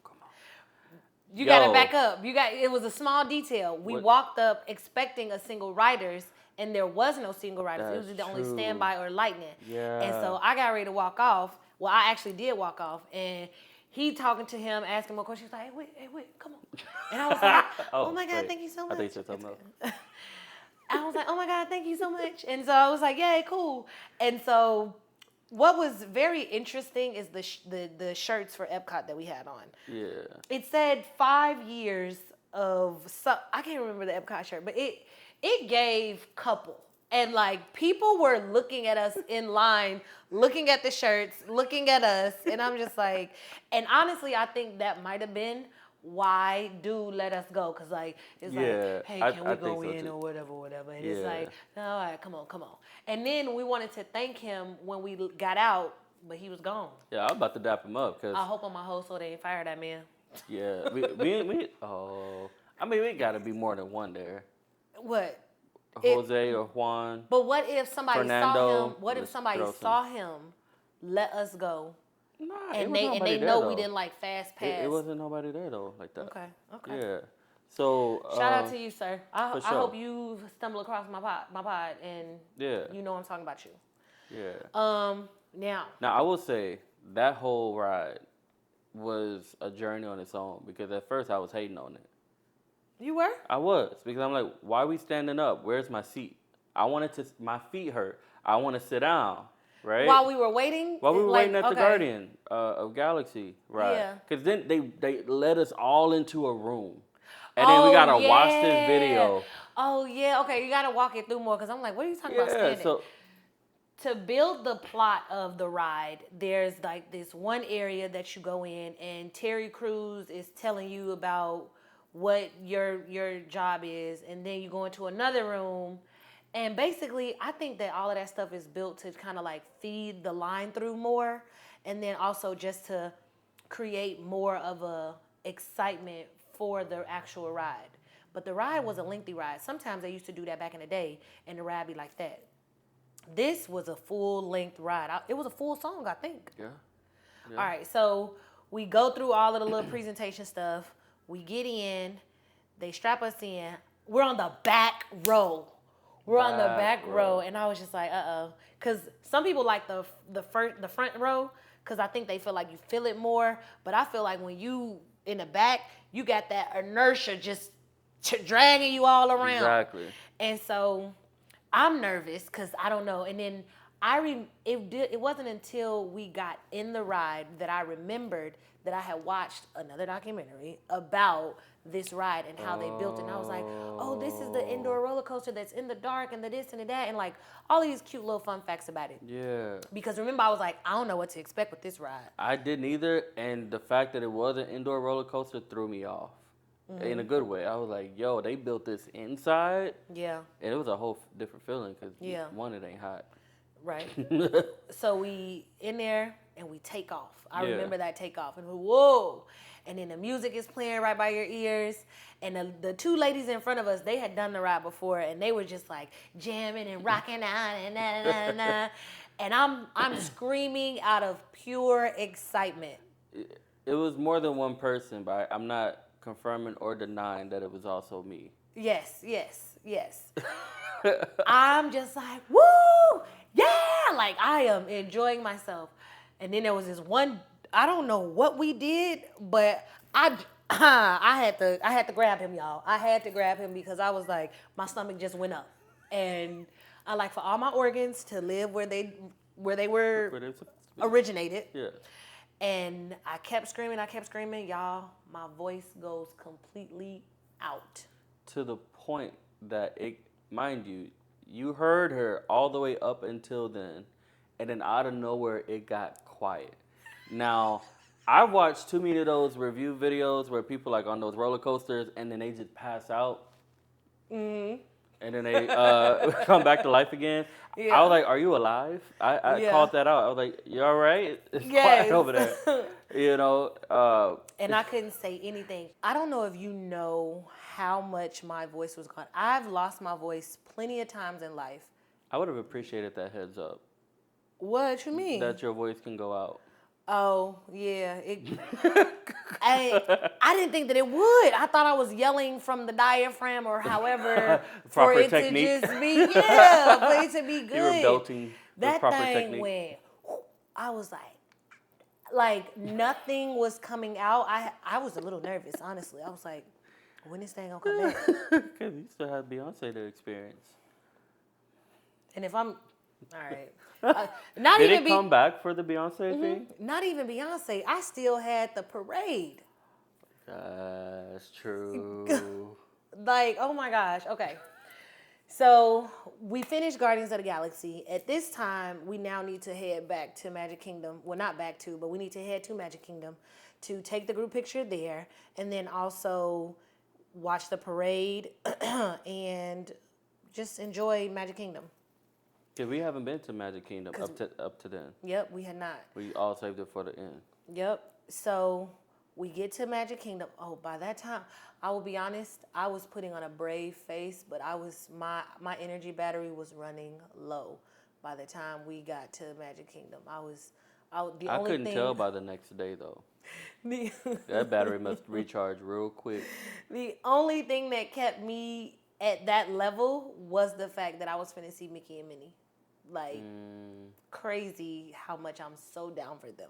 You got to Yo. back up. It was a small detail. We What? walked up expecting a single riders, and there was no single riders. It was That's either only true. standby or lightning. Yeah. And so I got ready to walk off. Well, I actually did walk off, and he talking to him, asking more questions. He was like, hey, wait, come on. And I was like, oh my God, wait. thank you so I much. think you said something else. I was like, oh my God, thank you so much. And so I was like, yay, cool. And so what was very interesting is the shirts for Epcot that we had on. Yeah. It said 5 years of, I can't remember the Epcot shirt, but it gave couple. And like people were looking at us in line, looking at the shirts, looking at us. And I'm just like, and honestly, I think that might have been why dude let us go. Cause like, it's Yeah, like, hey, I can we think go so in too. or whatever. And it's Yeah. like, all right, come on. And then we wanted to thank him when we got out, but he was gone. Yeah, I was about to dap him up because I hope on my whole soul they ain't fired that man. yeah, we I mean we gotta be more than one there. What? Jose or Juan. But what if somebody Fernando, saw him? What if let's somebody throw some- saw him, let us go, Nah, and it was they nobody there, know though. we didn't like fast pass? It wasn't nobody there though like that. Okay. Yeah. So Shout out to you, sir. I for sure. hope you stumble across my pod, and Yeah. you know I'm talking about you. Yeah. Now Now I will say that whole ride was a journey on its own because at first I was hating on it. you were. I was because I'm like, why are we standing up? Where's my seat? My feet hurt. I want to sit down, right? While we were waiting. While we were like, waiting at the okay. Guardian of Galaxy ride. Yeah. Because then they led us all into a room. And then we got to watch this video. Oh, yeah. Okay, you got to walk it through more because I'm like, what are you talking about standing? So To build the plot of the ride, there's like this one area that you go in, and Terry Crews is telling you about what your job is, and then you go into another room, and basically, I think that all of that stuff is built to kind of like feed the line through more, and then also just to create more of a excitement for the actual ride. But the ride was a lengthy ride. Sometimes they used to do that back in the day, and the ride be like that. This was a full-length ride. It was a full song, I think. yeah. All right, so we go through all of the little presentation stuff. We get in. They strap us in. We're on the back row. We're on the back row, and I was just like, uh-oh. Because some people like the front row because I think they feel like you feel it more. But I feel like when you in the back, you got that inertia just dragging you all around. Exactly. And so I'm nervous because I don't know. And then it wasn't until we got in the ride that I remembered that I had watched another documentary about this ride and how they built it. And I was like, oh, this is the indoor roller coaster that's in the dark and the this and the that, and like all these cute little fun facts about it. Yeah. Because remember, I was like, I don't know what to expect with this ride. I didn't either, and the fact that it was an indoor roller coaster threw me off. In a good way. I was like, yo, they built this inside. Yeah. And it was a whole different feeling because, Yeah. one, it ain't hot. Right. So we in there and we take off. I Yeah. remember that takeoff and whoa. And then the music is playing right by your ears. And the two ladies in front of us, they had done the ride before and they were just like jamming and rocking out and na na na. And I'm screaming out of pure excitement. It was more than one person, but I'm not confirming or denying that it was also me. Yes. I'm just like, woo, yeah, like I am enjoying myself. And then there was this one, I don't know what we did, but I had to grab him, y'all. I had to grab him because I was like, my stomach just went up. And I like for all my organs to live where they were Where they supposed to be. originated. Yeah. And I kept screaming, y'all. My voice goes completely out. To the point that mind you, you heard her all the way up until then, and then out of nowhere it got quiet. Now, I watched too many of those review videos where people like on those roller coasters and then they just pass out. Mm-hmm. And then they come back to life again. Yeah. I was like, are you alive? I called that out. I was like, you all right? It's quiet over there. You know? And I couldn't say anything. I don't know if you know how much my voice was gone. I've lost my voice plenty of times in life. I would have appreciated that heads up. What you mean? That your voice can go out. Oh, yeah. I didn't think that it would. I thought I was yelling from the diaphragm or however for it technique. to just be, for it to be good. You were belting that proper thing technique. Went, I was like nothing was coming out. I was a little nervous, honestly. I was like, when this thing gonna come back? Because you still have Beyonce to experience. And if I'm, all right. Did it come back for the Beyonce thing? Not even Beyonce. I still had the parade. That's true. Like, oh my gosh. Okay. So we finished Guardians of the Galaxy. At this time, we now need to head back to Magic Kingdom. Well, not back to, but we need to head to Magic Kingdom to take the group picture there and then also watch the parade and just enjoy Magic Kingdom. Yeah, we haven't been to Magic Kingdom up to then. Yep, we had not. We all saved it for the end. Yep. So we get to Magic Kingdom. Oh, by that time, I will be honest, I was putting on a brave face, but my energy battery was running low by the time we got to Magic Kingdom. I couldn't tell by the next day though. That battery must recharge real quick. The only thing that kept me at that level was the fact that I was finna see Mickey and Minnie. Like, crazy how much I'm so down for them.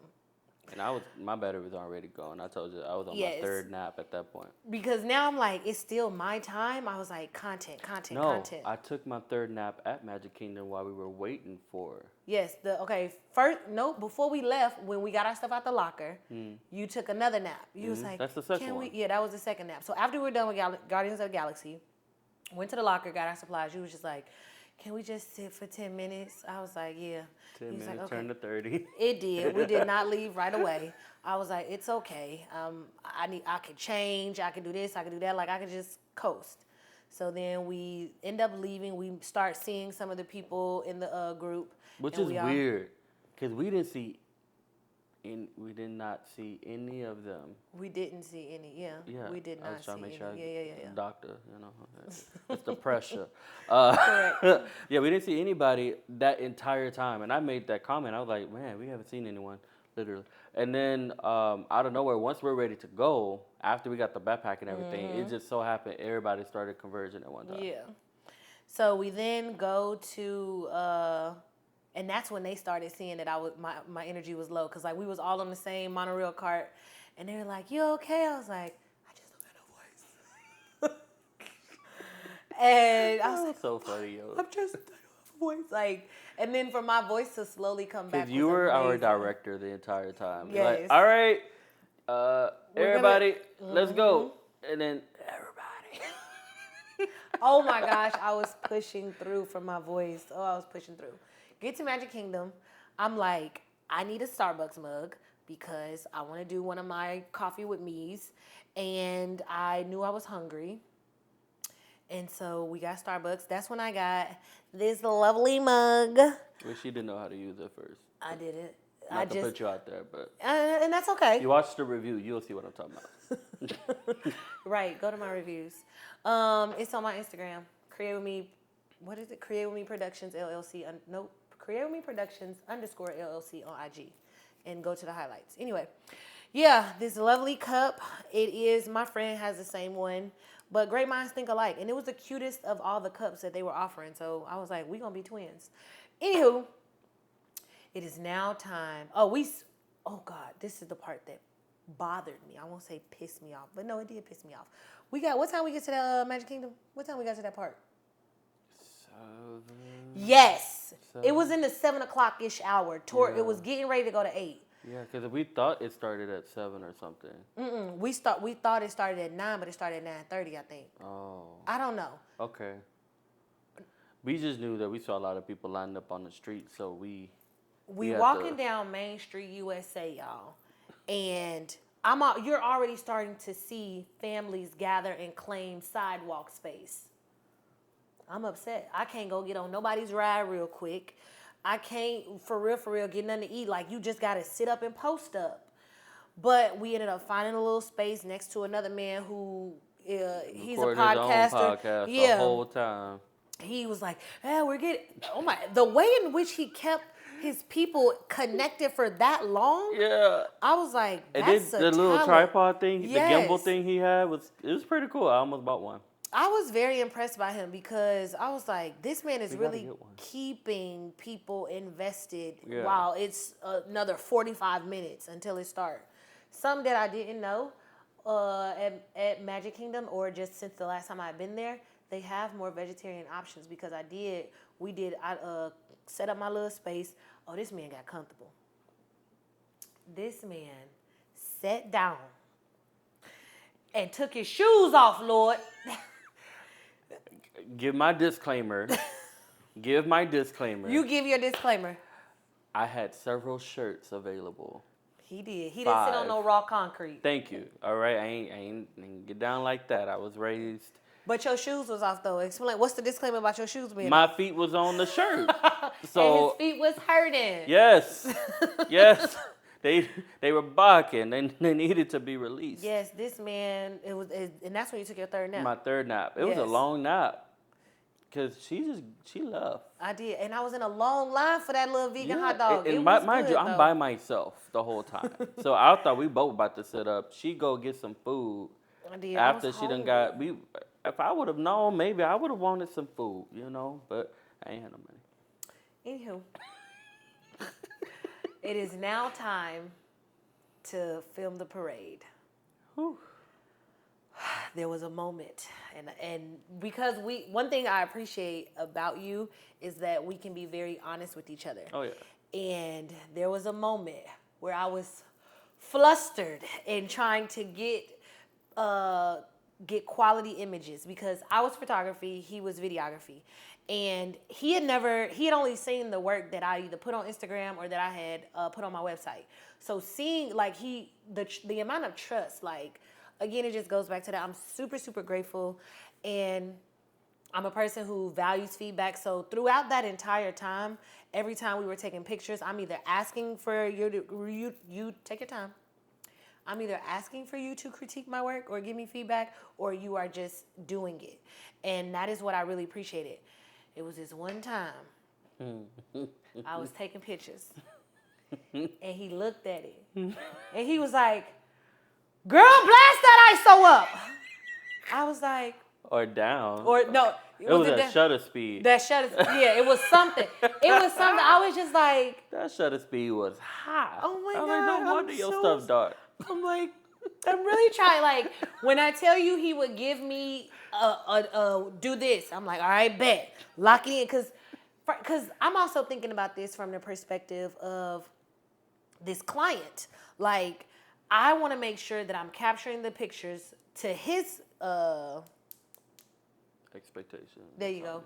And my battery was already gone. I told you I was on my third nap at that point. Because now I'm like, it's still my time. I was like, content. No, I took my third nap at Magic Kingdom while we were waiting for. Yes, before we left, when we got our stuff out the locker, you took another nap. You was like, that's the second one. Yeah, that was the second nap. So after we were done with Guardians of the Galaxy, went to the locker, got our supplies. You was just like, can we just sit for 10 minutes? I was like, yeah. 10 minutes, like, okay. turned to 30. It did. We did not leave right away. I was like, it's okay. I could change. I could do this. I could do that. Like, I could just coast. So then we end up leaving. We start seeing some of the people in the group. Which is weird, because we did not see any of them. We didn't see any, yeah. We did not see any. I was trying to make sure yeah. Doctor, it's the pressure. Correct. Yeah, we didn't see anybody that entire time. And I made that comment. I was like, man, we haven't seen anyone, literally. And then out of nowhere, once we're ready to go, after we got the backpack and everything, it just so happened everybody started converging at one time. Yeah. So we then go to And that's when they started seeing that my energy was low, because like we was all on the same monorail cart, and they were like, "You okay?" I was like, "I just don't got no voice." And I was like, so funny, yo. "I'm just I don't have a voice." Like, and then for my voice to slowly come back Because was you were our amazing. director the entire time. You're like, Yes. all right, We're everybody, gonna- let's go. And then everybody. Oh my gosh, I was pushing through for my voice. Oh, I was pushing through. Get to Magic Kingdom. I'm like, I need a Starbucks mug because I want to do one of my coffee with me's. And I knew I was hungry. And so we got Starbucks. That's when I got this lovely mug. Well, she didn't know how to use it first. I did it. Not to put you out there, but And that's okay. you watch the review, you'll see what I'm talking about. Right, go to my reviews. It's on my Instagram. Create with me. What is it? Create with me Productions LLC. Nope. Create with me Productions _ LLC on IG, and go to the highlights. Anyway, yeah, this lovely cup. It is. My friend has the same one, but great minds think alike, and it was the cutest of all the cups that they were offering. So I was like, we gonna be twins. Anywho, it is now time. Oh God, this is the part that bothered me. I won't say pissed me off, but no, it did piss me off. What time we get to the Magic Kingdom? What time we got to that part? 7. Yes. 7. It was in the 7 o'clock-ish hour. Yeah. It was getting ready to go to 8. Yeah, because we thought it started at 7 or something. We thought it started at 9, but it started at 9:30, I think. Oh. I don't know. Okay. We just knew that we saw a lot of people lined up on the street, so we had walking to- down Main Street, USA, y'all, and you're already starting to see families gather and claim sidewalk space. I'm upset. I can't go get on nobody's ride real quick. I can't, for real, get nothing to eat. Like, you just got to sit up and post up. But we ended up finding a little space next to another man who, he's a recorded podcaster. his own podcast the whole time. He was like, the way in which he kept his people connected for that long. Yeah. I was like, And that's then the little talent. tripod thing, Yes. the gimbal thing he had, was pretty cool. I almost bought one. I was very impressed by him because I was like, this man is We gotta really get one. keeping people invested Yeah. while it's another 45 minutes until it starts. Something that I didn't know at Magic Kingdom, or just since the last time I've been there, they have more vegetarian options because I set up my little space. Oh, this man got comfortable. This man sat down and took his shoes off, Lord. Give my disclaimer. You give your disclaimer. I had several shirts available. He did. He didn't sit on no raw concrete. Thank you. All right, I ain't get down like that. I was raised. But your shoes was off though. Explain. What's the disclaimer about your shoes being My off? feet was on the shirt. And So his feet was hurting. yes, they were barking. They needed to be released. Yes, this man. And that's when you took your third nap. My third nap. It was a Yes. long nap. Cause she left. I did, and I was in a long line for that little vegan hot dog. And it was mind good, you, I'm though. by myself the whole time. So I thought we both about to sit up. She go get some food. I did. After I was she done hungry. if I would have known, maybe I would have wanted some food, but I ain't had no money. Anywho, it is now time to film the parade. Whew. There was a moment, and because one thing I appreciate about you is that we can be very honest with each other. Oh yeah. And there was a moment where I was flustered and trying to get quality images because I was photography, he was videography. And he had only seen the work that I either put on Instagram or that I had put on my website. So seeing like the amount of trust, like, again, it just goes back to that. I'm super, super grateful. And I'm a person who values feedback. So throughout that entire time, every time we were taking pictures, I'm either asking for you take your time. I'm either asking for you to critique my work or give me feedback, or you are just doing it. And that is what I really appreciated. It was this one time I was taking pictures and he looked at it and he was like, "Girl, blast that ISO up." I was like, Or down. or no, It was it at shutter speed. that shutter? Yeah, it was something. It was something. I was just like, That shutter speed was high. oh my I was like, God, no wonder your stuff dark. I'm like, I'm really trying. Like, when I tell you he would give me do this, I'm like, all right, bet, lock it in, because I'm also thinking about this from the perspective of this client. Like, I want to make sure that I'm capturing the pictures to his Expectation. there you go,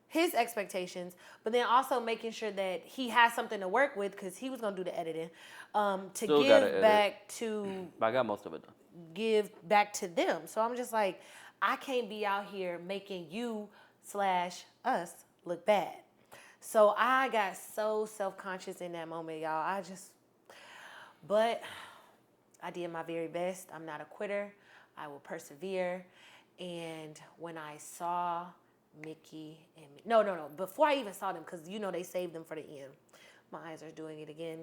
his expectations, but then also making sure that he has something to work with because he was gonna do the editing, to Still gotta give edit. back to But I got most of it done. give back to them. So I'm just like, I can't be out here making you slash us look bad. So I got so self-conscious in that moment, y'all. But I did my very best. I'm not a quitter. I will persevere. And when I saw Mickey and no, before I even saw them, because they saved them for the end. My eyes are doing it again.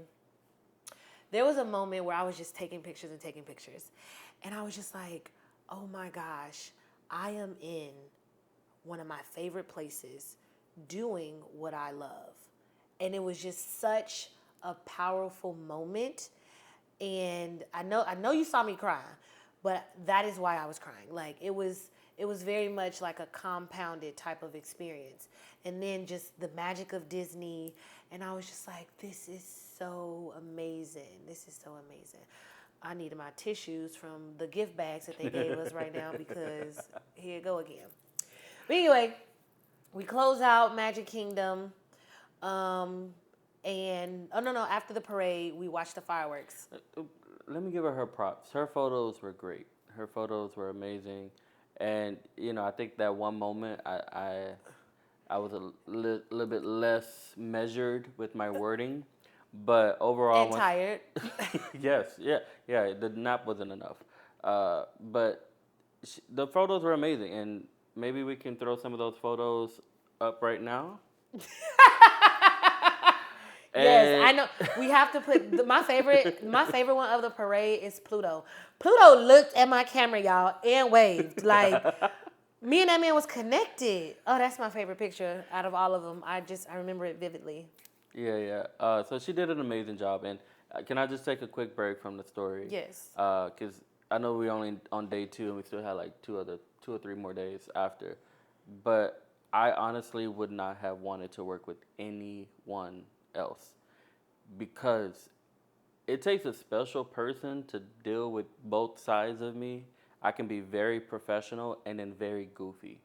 There was a moment where I was just taking pictures and taking pictures. And I was just like, oh my gosh, I am in one of my favorite places doing what I love. And it was just such a powerful moment. And I know you saw me crying, but that is why I was crying. Like, it was very much like a compounded type of experience. And then just the magic of Disney, and I was just like, this is so amazing. This is so amazing. I needed my tissues from the gift bags that they gave us right now because here it go again. But anyway, we close out Magic Kingdom. And after the parade, we watched the fireworks. Let me give her props. Her photos were great. Her photos were amazing, and I think that one moment I was a little bit less measured with my wording, but overall, And tired. yes, yeah, the nap wasn't enough. But the photos were amazing, and maybe we can throw some of those photos up right now. Yes, I know. We have to put my favorite one of the parade is Pluto. Pluto looked at my camera, y'all, and waved. Like, me and that man was connected. Oh, that's my favorite picture out of all of them. I remember it vividly. Yeah. So she did an amazing job. And can I just take a quick break from the story? Yes. Because I know we're only on day 2 and we still had like 2 or 3 more days after. But I honestly would not have wanted to work with anyone else because it takes a special person to deal with both sides of me. I can be very professional and then very goofy.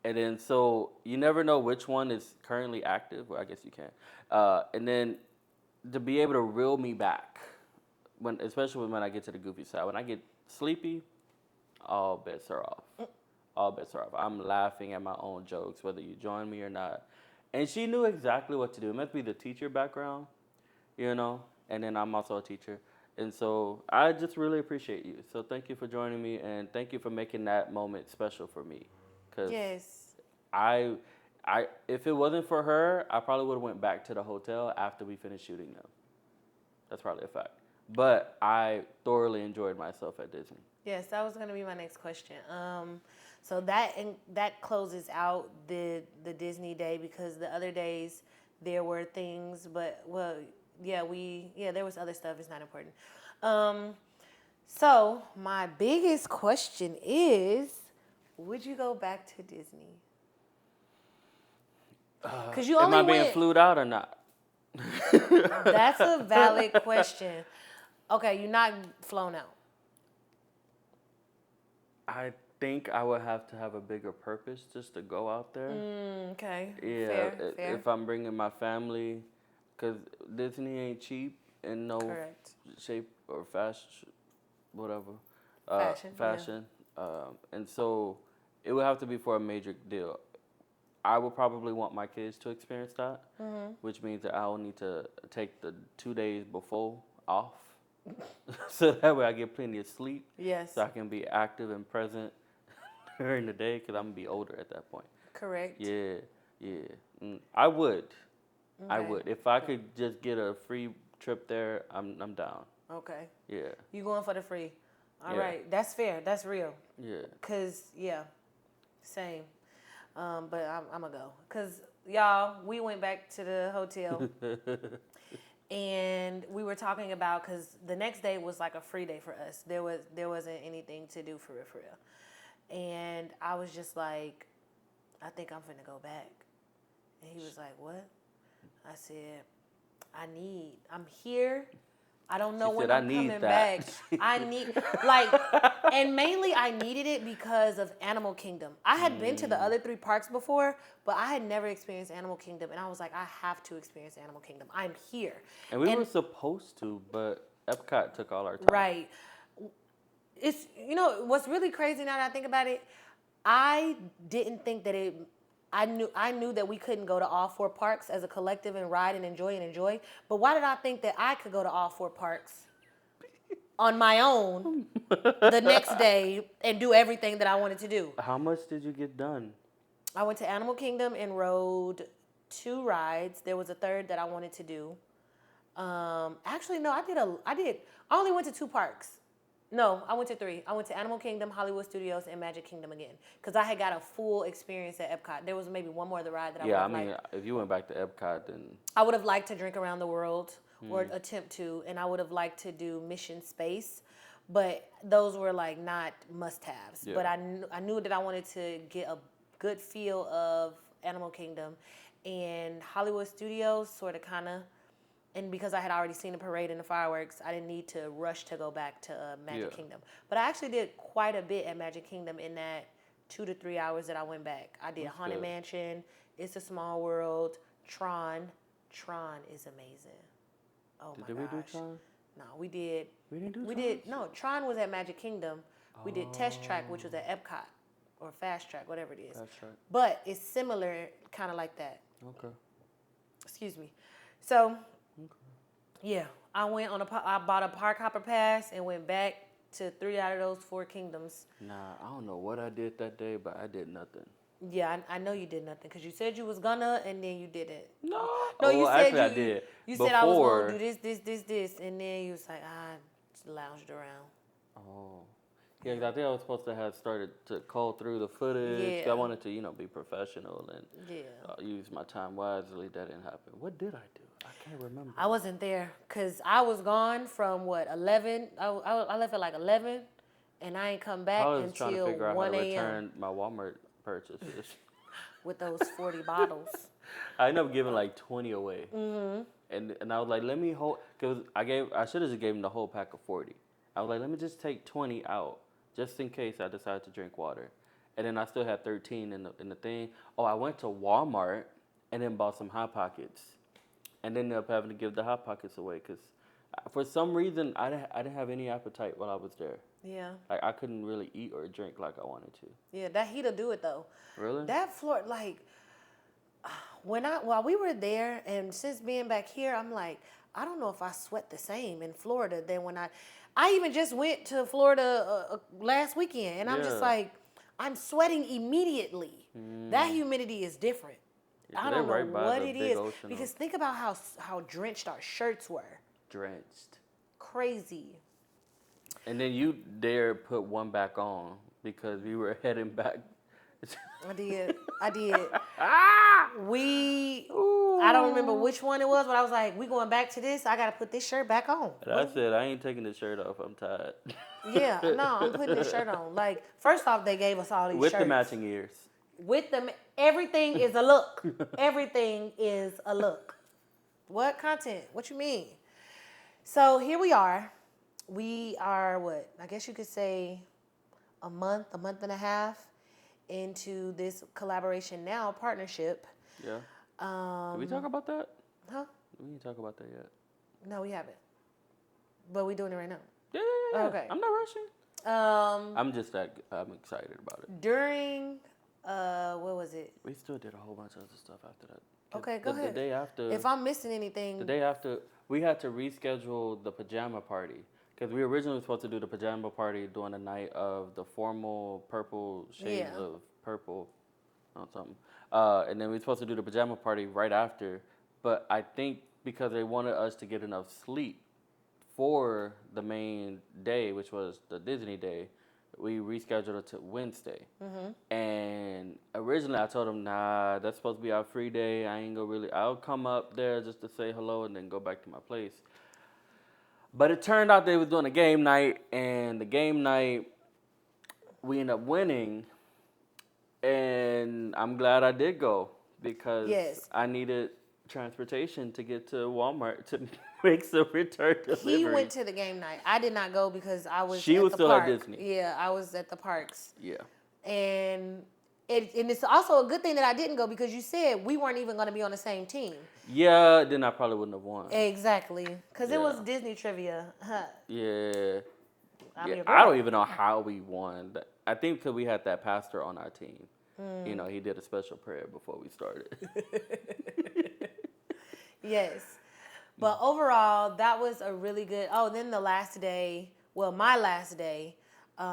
And then so you never know which one is currently active. Well, I guess you can. And then to be able to reel me back, especially when I get to the goofy side. When I get sleepy, all bets are off. All bets are off. I'm laughing at my own jokes, whether you join me or not. And she knew exactly what to do. It must be the teacher background, and then I'm also a teacher. And so I just really appreciate you. So thank you for joining me, and thank you for making that moment special for me. Because Yes. if it wasn't for her, I probably would have went back to the hotel after we finished shooting them. That's probably a fact. But I thoroughly enjoyed myself at Disney. Yes, that was going to be my next question. So that closes out the Disney day because the other days there were things, but there was other stuff. It's not important. So my biggest question is, would you go back to Disney? Because you Am only I being went. flued out or not? That's a valid question. Okay, you're not flown out. I think I would have to have a bigger purpose just to go out there. Okay. Yeah, Fair. if I'm bringing my family, because Disney ain't cheap in no Correct. shape or fashion, whatever. Fashion. Fashion. And so it would have to be for a major deal. I would probably want my kids to experience that, which means that I will need to take the 2 days before off. So that way I get plenty of sleep. Yes. So I can be active and present during the day because I'm going to be older at that point. Correct. Yeah. I would. Okay. I would. If I could just get a free trip there, I'm down. Okay. Yeah. You going for the free. All Yeah. right. That's fair. That's real. Yeah. Because, same. But I'm gonna go because y'all, we went back to the hotel and we were talking about because the next day was like a free day for us. There wasn't anything to do for real, for real. And I was just like, I think I'm finna go back. And he was like, what? I said, I'm here. I don't know She when said, "I I'm need coming that." back. I need, like, and mainly I needed it because of Animal Kingdom. I had been to the other three parks before, but I had never experienced Animal Kingdom. And I was like, I have to experience Animal Kingdom. I'm here. And we And, were supposed to, but Epcot took all our time. right. It's, what's really crazy now that I think about it, I didn't think that it. I knew that we couldn't go to all four parks as a collective and ride and enjoy. But why did I think that I could go to all four parks on my own the next day and do everything that I wanted to do? How much did you get done? I went to Animal Kingdom and rode 2 rides. There was a third that I wanted to do. Actually, no, I only went to 2 parks. No, I went to 3. I went to Animal Kingdom, Hollywood Studios, and Magic Kingdom again. Because I had got a full experience at Epcot. There was maybe one more of the ride that I would Yeah, I have mean, liked. if you went back to Epcot, then I would have liked to drink around the world or attempt to, and I would have liked to do Mission Space. But those were like not must-haves. Yeah. But I knew that I wanted to get a good feel of Animal Kingdom. And Hollywood Studios sort of kind of, and because I had already seen the parade and the fireworks, I didn't need to rush to go back to Magic Yeah. Kingdom. But I actually did quite a bit at Magic Kingdom in that 2 to 3 hours that I went back. I did That's Haunted good. Mansion, It's a Small World, Tron. Tron is amazing. Oh my did we do gosh. Tron? No, we did. We didn't do We Tron? did. No, Tron was at Magic Kingdom. We did Test Track, which was at Epcot or Fast Track, whatever it is. That's right. But it's similar, kind of like that. Okay. Excuse me. So, yeah, I bought a park hopper pass and went back to 3 out of those 4 kingdoms. Nah, I don't know what I did that day, but I did nothing. Yeah, I know you did nothing because you said you was gonna and then you didn't. No. No, you well, said actually, you, I did. You said I was Before- gonna do this, and then you was like, I just lounged around. Oh. Yeah, 'cause I think I was supposed to have started to call through the footage. 'Cause Yeah. I wanted to, be professional and Yeah. use my time wisely. That didn't happen. What did I do? I can't remember. I wasn't there because I was gone from 11. I left at like 11, and I ain't come back I was trying to until figure out how 1 to a.m. return my Walmart purchases. with those 40 bottles. I ended up giving like 20 away. Mm-hmm. And I was like, let me hold, because I should have just gave him the whole pack of 40. I was like, let me just take 20 out, just in case I decide to drink water. And then I still had 13 in the thing. Oh, I went to Walmart and then bought some Hot Pockets. And then ended up having to give the Hot Pockets away, because for some reason, I didn't have any appetite while I was there. Yeah. Like, I couldn't really eat or drink like I wanted to. Yeah, that heat'll do it though. Really? That floor, like, while we were there, and since being back here, I'm like, I don't know if I sweat the same in Florida than when I even just went to Florida last weekend, and I'm just Yeah. like, I'm sweating immediately. That humidity is different. Yeah, I they're don't know right by what the it big is ocean because think about how drenched our shirts were. drenched. Crazy. And then you dare put one back on because we were heading back. I did. Ah! I don't remember which one it was, but I was like, we going back to this. I got to put this shirt back on. And I said, I ain't taking this shirt off. I'm tired. Yeah, no, I'm putting this shirt on. Like, first off, they gave us all these With shirts. the matching ears. With them, everything is a look. Everything is a look. What content? What you mean? So here we are. We are what? I guess you could say a month and a half into this collaboration now partnership. Yeah. Did we talk about that? Huh? We didn't talk about that yet. No, we haven't. But we're doing it right now. Yeah. Okay. I'm not rushing. I'm excited about it. During, what was it? We still did a whole bunch of other stuff after that. Okay, go ahead. The day after. If I'm missing anything. The day after, we had to reschedule the pajama party. Because we originally were supposed to do the pajama party during the night of the formal purple shades Yeah. of purple or something. And then we were supposed to do the pajama party right after. But I think because they wanted us to get enough sleep for the main day, which was the Disney day, we rescheduled it to Wednesday. And originally I told him, nah, that's supposed to be our free day. I ain't gonna really, I'll come up there just to say hello and then go back to my place. But it turned out they was doing a game night, and the game night, we ended up winning. And I'm glad I did go because Yes. I needed transportation to get to Walmart to make some return He delivery. went to the game night. I did not go because I was She at was the still park. at Disney. Yeah, I was at the parks. Yeah. And it's also a good thing that I didn't go because you said we weren't even going to be on the same team. Yeah, then I probably wouldn't have won. Exactly. Because it was Yeah. Disney trivia. Yeah. I'm Yeah. your I don't girl. even know how we won. I think because we had that pastor on our team. You know, he did a special prayer before we started. Yes. But overall, that was a really good. Oh, then the last day, well, my last day, we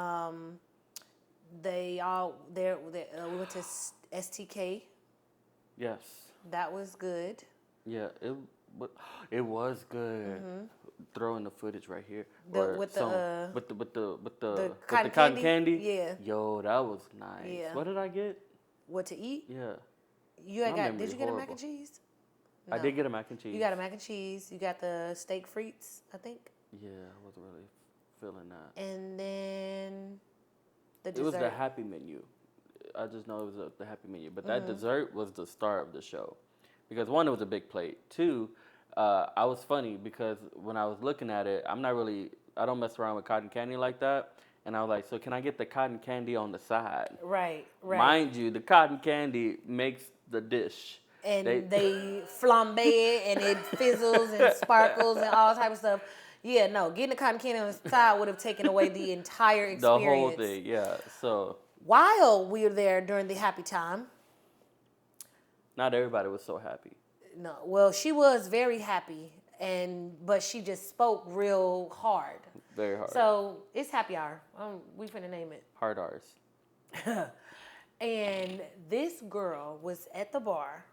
went to STK. Yes. That was good. Yeah. It was good. Throwing the footage right here. With the cotton candy. Yeah. Yo, that was nice. Yeah. What did I get? What to eat? Yeah. You My got? memory Did you get a mac horrible. and cheese? I No. did get a mac and cheese. You got a mac and cheese. You got the steak frites, I think. Yeah, I wasn't really feeling that. And then the It dessert. was the happy menu. I just know it was the happy menu. But that dessert was the star of the show. Because one, it was a big plate. Two, I was funny because when I was looking at it, I don't mess around with cotton candy like that. And I was like, so can I get the cotton candy on the side? Right. Mind you, the cotton candy makes the dish. And they flambe it and it fizzles and sparkles and all type of stuff. Yeah, no, getting the cotton candy on the side would have taken away the entire experience. The whole thing, yeah. So while we were there during the happy time, not everybody was so happy. no, well, she was very happy, but she just spoke real hard. Very hard. So it's happy hour. We finna name it. Hard R's. And this girl was at the bar,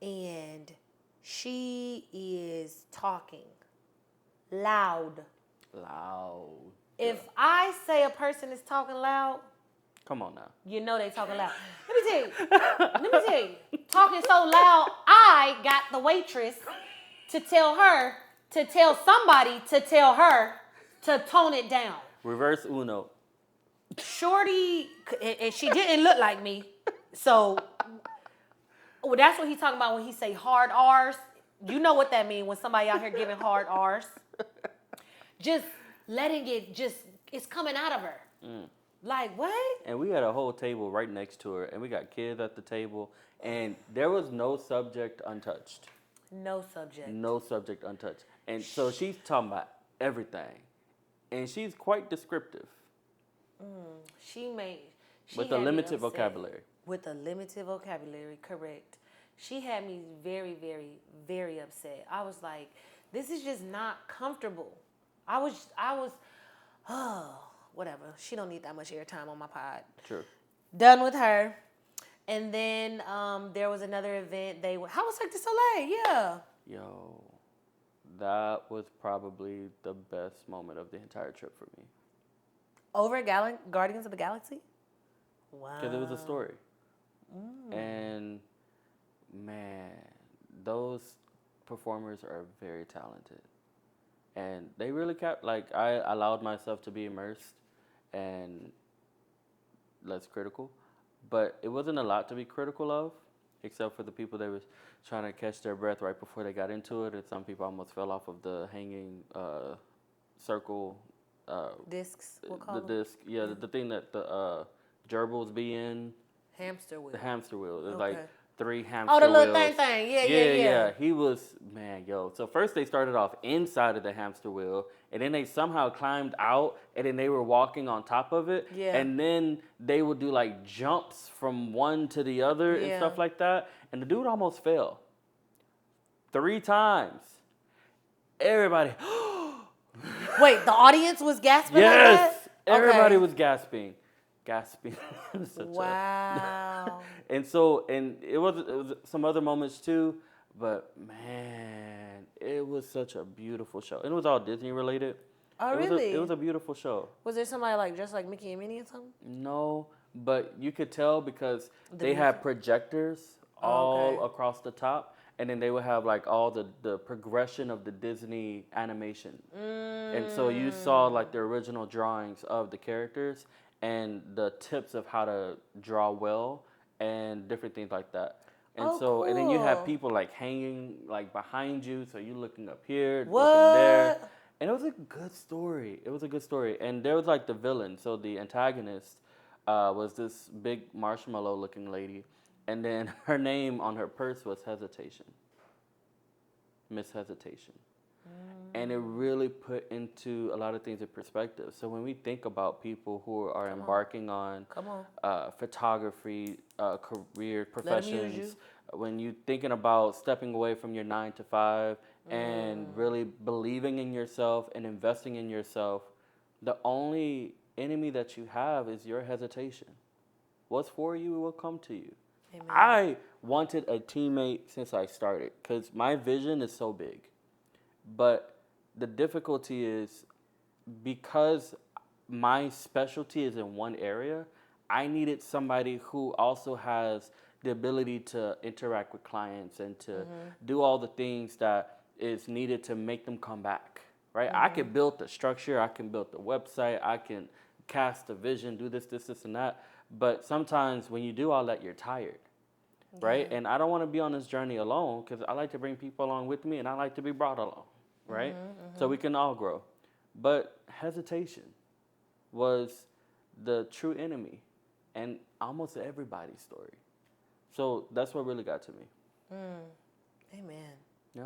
and she is talking loud. Loud. If I say a person is talking loud, Come on now. you know they talking loud. Let me tell you. Talking so loud, I got the waitress to tell somebody to tell her to tone it down. Reverse Uno. Shorty, and she didn't look like me, so that's what he's talking about when he say hard R's. You know what that means when somebody out here giving hard R's. Just letting it it's coming out of her. Like, what? And we had a whole table right next to her, and we got kids at the table, and there was no subject untouched. No subject. No subject untouched. And so she's talking about everything, and she's quite descriptive. With a had me limited upset. vocabulary. With a limited vocabulary, correct. She had me very, very, very upset. I was like, this is just not comfortable. I was, whatever. She don't need that much airtime on my pod. True. Done with her. And then there was another event. How was Cirque du Soleil? Yeah. Yo, that was probably the best moment of the entire trip for me. Over at Guardians of the Galaxy? Wow. Because it was a story. And, man, those performers are very talented. And they really I allowed myself to be immersed and less critical. But it wasn't a lot to be critical of, except for the people that was trying to catch their breath right before they got into it. And some people almost fell off of the hanging circle. Discs, we'll call the them. disc, yeah, the thing that the gerbils be in. Hamster wheel. The hamster wheel. There's Okay. like 3 hamster Oh, the wheels. little thing. Yeah. He was, man, yo. So first they started off inside of the hamster wheel, and then they somehow climbed out, and then they were walking on top of it. Yeah. And then they would do like jumps from one to the other and Yeah. stuff like that. And the dude almost fell 3 times. Everybody, Wait, the audience was gasping yes, like that? everybody Okay. was gasping. Wow. And it was some other moments too, but man, it was such a beautiful show. And it was all Disney related, Oh, It was a it really? was a beautiful show. Was there somebody like dressed like Mickey and Minnie or something? No, but you could tell because The they had music. projectors Oh, okay. all across the top, and then they would have like all the progression of the Disney animation. And so you saw like the original drawings of the characters and the tips of how to draw well and different things like that. And Oh, so, and then you have cool. people like hanging like behind you, so you looking up here, looking there, What? and it was a good story. It was a good story, and there was like the villain, so the antagonist was this big marshmallow-looking lady, and then her name on her purse was Hesitation, Miss Hesitation. And it really put into a lot of things in perspective. So when we think about people who are Come on. embarking on Come on. photography, career, Let them use you. professions, when you thinking about stepping away from your 9 to 5 and really believing in yourself and investing in yourself, the only enemy that you have is your hesitation. What's for you will come to you. Amen. I wanted a teammate since I started because my vision is so big. But the difficulty is because my specialty is in one area, I needed somebody who also has the ability to interact with clients and to do all the things that is needed to make them come back. Right? I can build the structure, I can build the website, I can cast the vision, do this, and that. But sometimes when you do all that, you're tired. Right? And I don't want to be on this journey alone because I like to bring people along with me and I like to be brought along. Right? So we can all grow. But hesitation was the true enemy and almost everybody's story. So that's what really got to me. Amen. Yeah.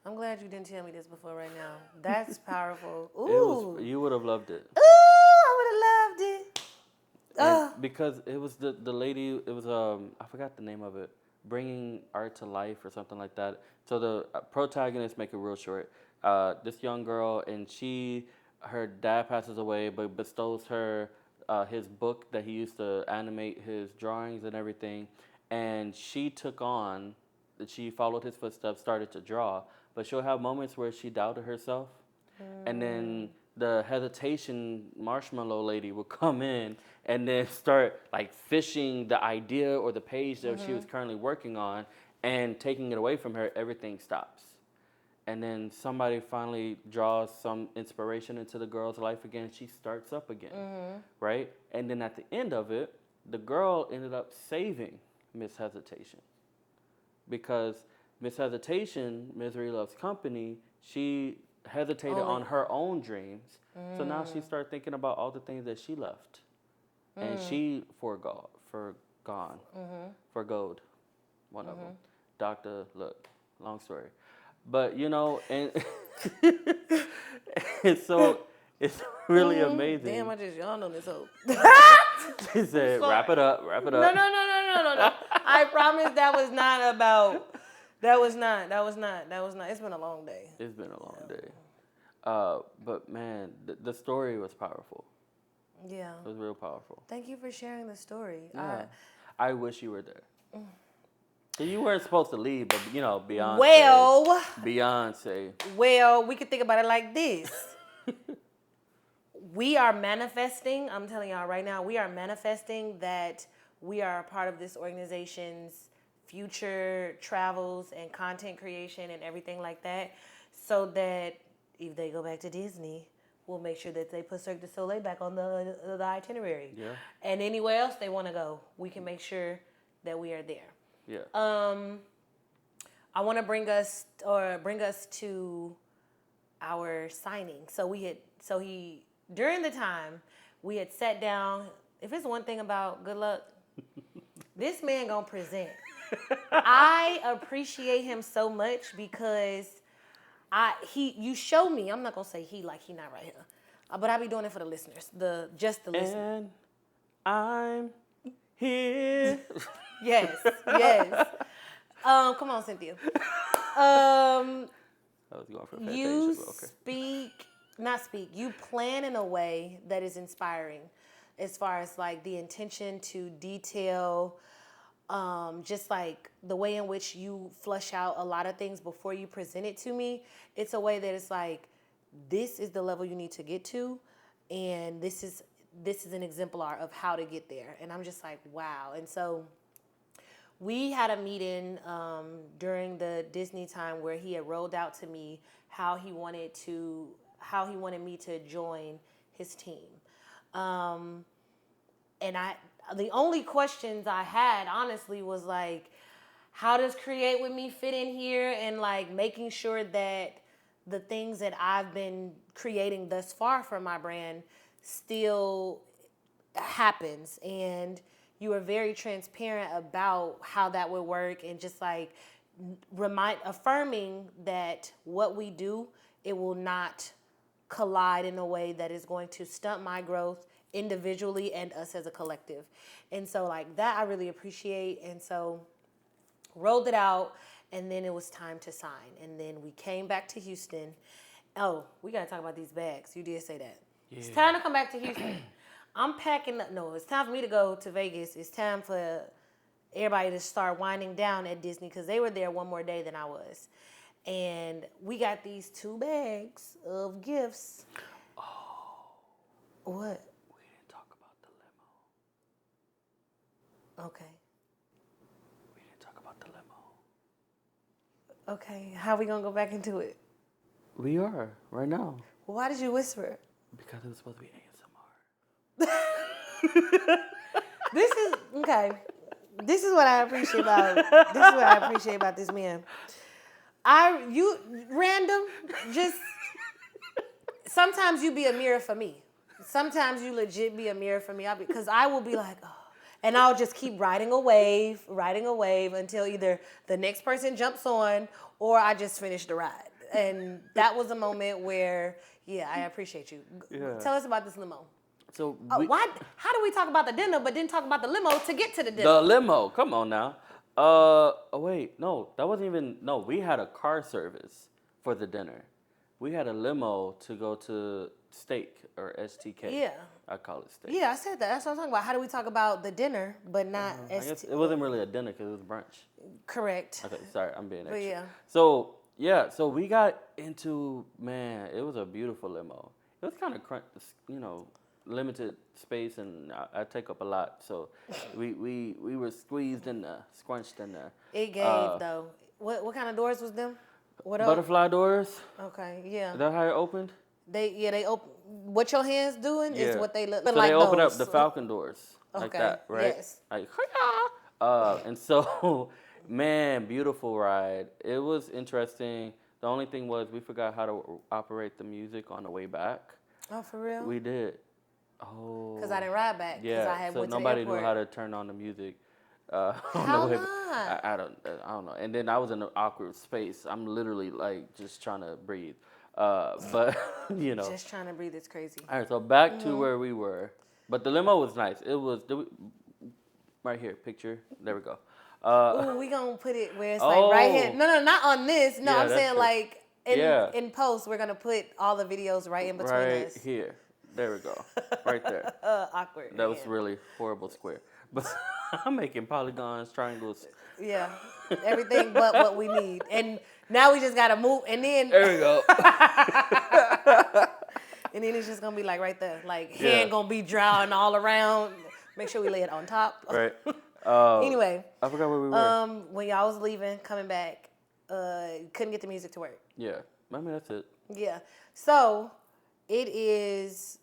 I'm glad you didn't tell me this before right now. That's powerful. It was Ooh. you would have loved it. Ooh, I would have loved it. And Oh. because it was the lady, it was I forgot the name of it, bringing art to life or something like that. So the protagonist, make it real short, this young girl, and her dad passes away, but bestows her his book that he used to animate his drawings and everything, and she took on, she followed his footsteps, started to draw, but she'll have moments where she doubted herself, and then the hesitation marshmallow lady would come in and then start like fishing the idea or the page that she was currently working on and taking it away from her, everything stops. And then somebody finally draws some inspiration into the girl's life again. She starts up again, right? And then at the end of it, the girl ended up saving Miss Hesitation because Miss Hesitation, Misery Loves Company, she hesitated on her own dreams. So now she started thinking about all the things that she left. And she forgone, forgoed one of them. Doctor, look, long story. But, and so it's really amazing. Damn, I just yawned on this hoe. She said, wrap it up, wrap it No, up. no. I promise that was not about. That was not. It's been a long day. It's been a long day. But man, the story was powerful. Yeah. It was real powerful. Thank you for sharing the story. Yeah. I wish you were there. So you weren't supposed to leave, but Beyonce. Well, Beyonce. we could think about it like this. We are manifesting, I'm telling y'all right now, we are manifesting that we are a part of this organization's future travels and content creation and everything like that, so that if they go back to Disney, we'll make sure that they put Cirque du Soleil back on the itinerary. Yeah. And anywhere else they want to go, we can make sure that we are there. Yeah. I want to bring us to our signing. During the time we had sat down. If it's one thing about good luck, this man gonna present. I appreciate him so much because you show me. I'm not gonna say he like he not right here, but I be doing it for the listeners. The listeners. And I'm here. Yes. Come on, Cynthia. I was going for a You okay. you plan in a way that is inspiring as far as like the intention to detail, just like the way in which you flush out a lot of things before you present it to me. It's a way that it's like this is the level you need to get to, and this is an exemplar of how to get there. And I'm just like, wow. And so we had a meeting during the Disney time where he had rolled out to me how he wanted me to join his team. And the only questions I had honestly was like, how does Create With Me fit in here, and like making sure that the things that I've been creating thus far for my brand still happens. And you were very transparent about how that would work, and just like affirming that what we do, it will not collide in a way that is going to stunt my growth individually and us as a collective. And so like that I really appreciate. And so rolled it out, and then it was time to sign. And then we came back to Houston. Oh, we got to talk about these bags. You did say that. Yeah. It's time to come back to Houston. I'm packing up. No, it's time for me to go to Vegas. It's time for everybody to start winding down at Disney, because they were there one more day than I was. And we got these 2 bags of gifts. Oh. What? We didn't talk about the limo. Okay. We didn't talk about the limo. Okay, how we gonna go back into it? We are, right now. Well, why did you whisper? Because it was supposed to be ASMR. This is, okay. This is what I appreciate about this man. You random, just sometimes you be a mirror for me. Sometimes you legit be a mirror for me, because I will be like, oh, and I'll just keep riding a wave until either the next person jumps on or I just finish the ride. And that was a moment where, yeah, I appreciate you. Yeah. Tell us about this limo. So how do we talk about the dinner but didn't talk about the limo to get to the dinner? The limo, come on now. Wait, no, that wasn't even, no, we had a car service for the dinner. We had a limo to go to Steak, or STK. Yeah. I call it Steak. Yeah, I said that. That's what I'm talking about. How do we talk about the dinner, but not I guess it wasn't really a dinner because it was brunch. Correct. Okay, sorry, I'm being extra. But yeah. So we got into, man, it was a beautiful limo. It was kind of, limited space, and I take up a lot. So we were squeezed in there, scrunched in there. It gave, though. What kind of doors was them? Butterfly doors. Okay, yeah. Is that how it opened? They open. What your hands doing is what they look like. So they open those. up the falcon doors like that, right? Yes. Like, and so, man, beautiful ride. It was interesting. The only thing was we forgot how to operate the music on the way back. Oh, for real? We did. Oh. Because I didn't ride back. Yeah. I had So went to nobody the airport. knew how to turn on the music. How not? I don't know. And then I was in an awkward space. I'm literally like just trying to breathe. But Just trying to breathe is crazy. All right, so back to where we were. But the limo was nice. It was right here, picture. There we go. Ooh, we gonna put it where it's like right here. No, not on this. No, yeah, I'm saying true. Like in post, we're gonna put all the videos right in between us. Right here. There we go. Right there. Awkward. That was really horrible square. But I'm making polygons, triangles. Yeah. Everything but what we need. And now we just gotta move, and then there we go. And then it's just gonna be like right there. Like hand gonna be drawing all around. Make sure we lay it on top. Right. Anyway. I forgot where we were. When y'all was leaving, coming back, couldn't get the music to work. Yeah. I mean that's it. Yeah. So it is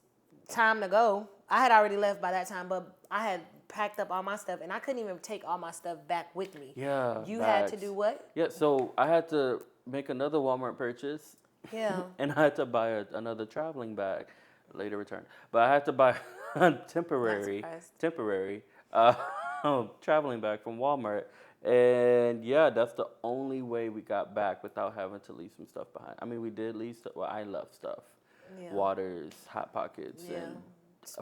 time to go. I had already left by that time, but I had packed up all my stuff, and I couldn't even take all my stuff back with me. Yeah. You bags. Had to do what? Yeah, so I had to make another Walmart purchase. Yeah. And I had to buy another traveling bag, later return. But I had to buy a temporary traveling bag from Walmart. And yeah, that's the only way we got back without having to leave some stuff behind. I mean, we did leave stuff. Well, I left stuff. Yeah. Waters, Hot Pockets, and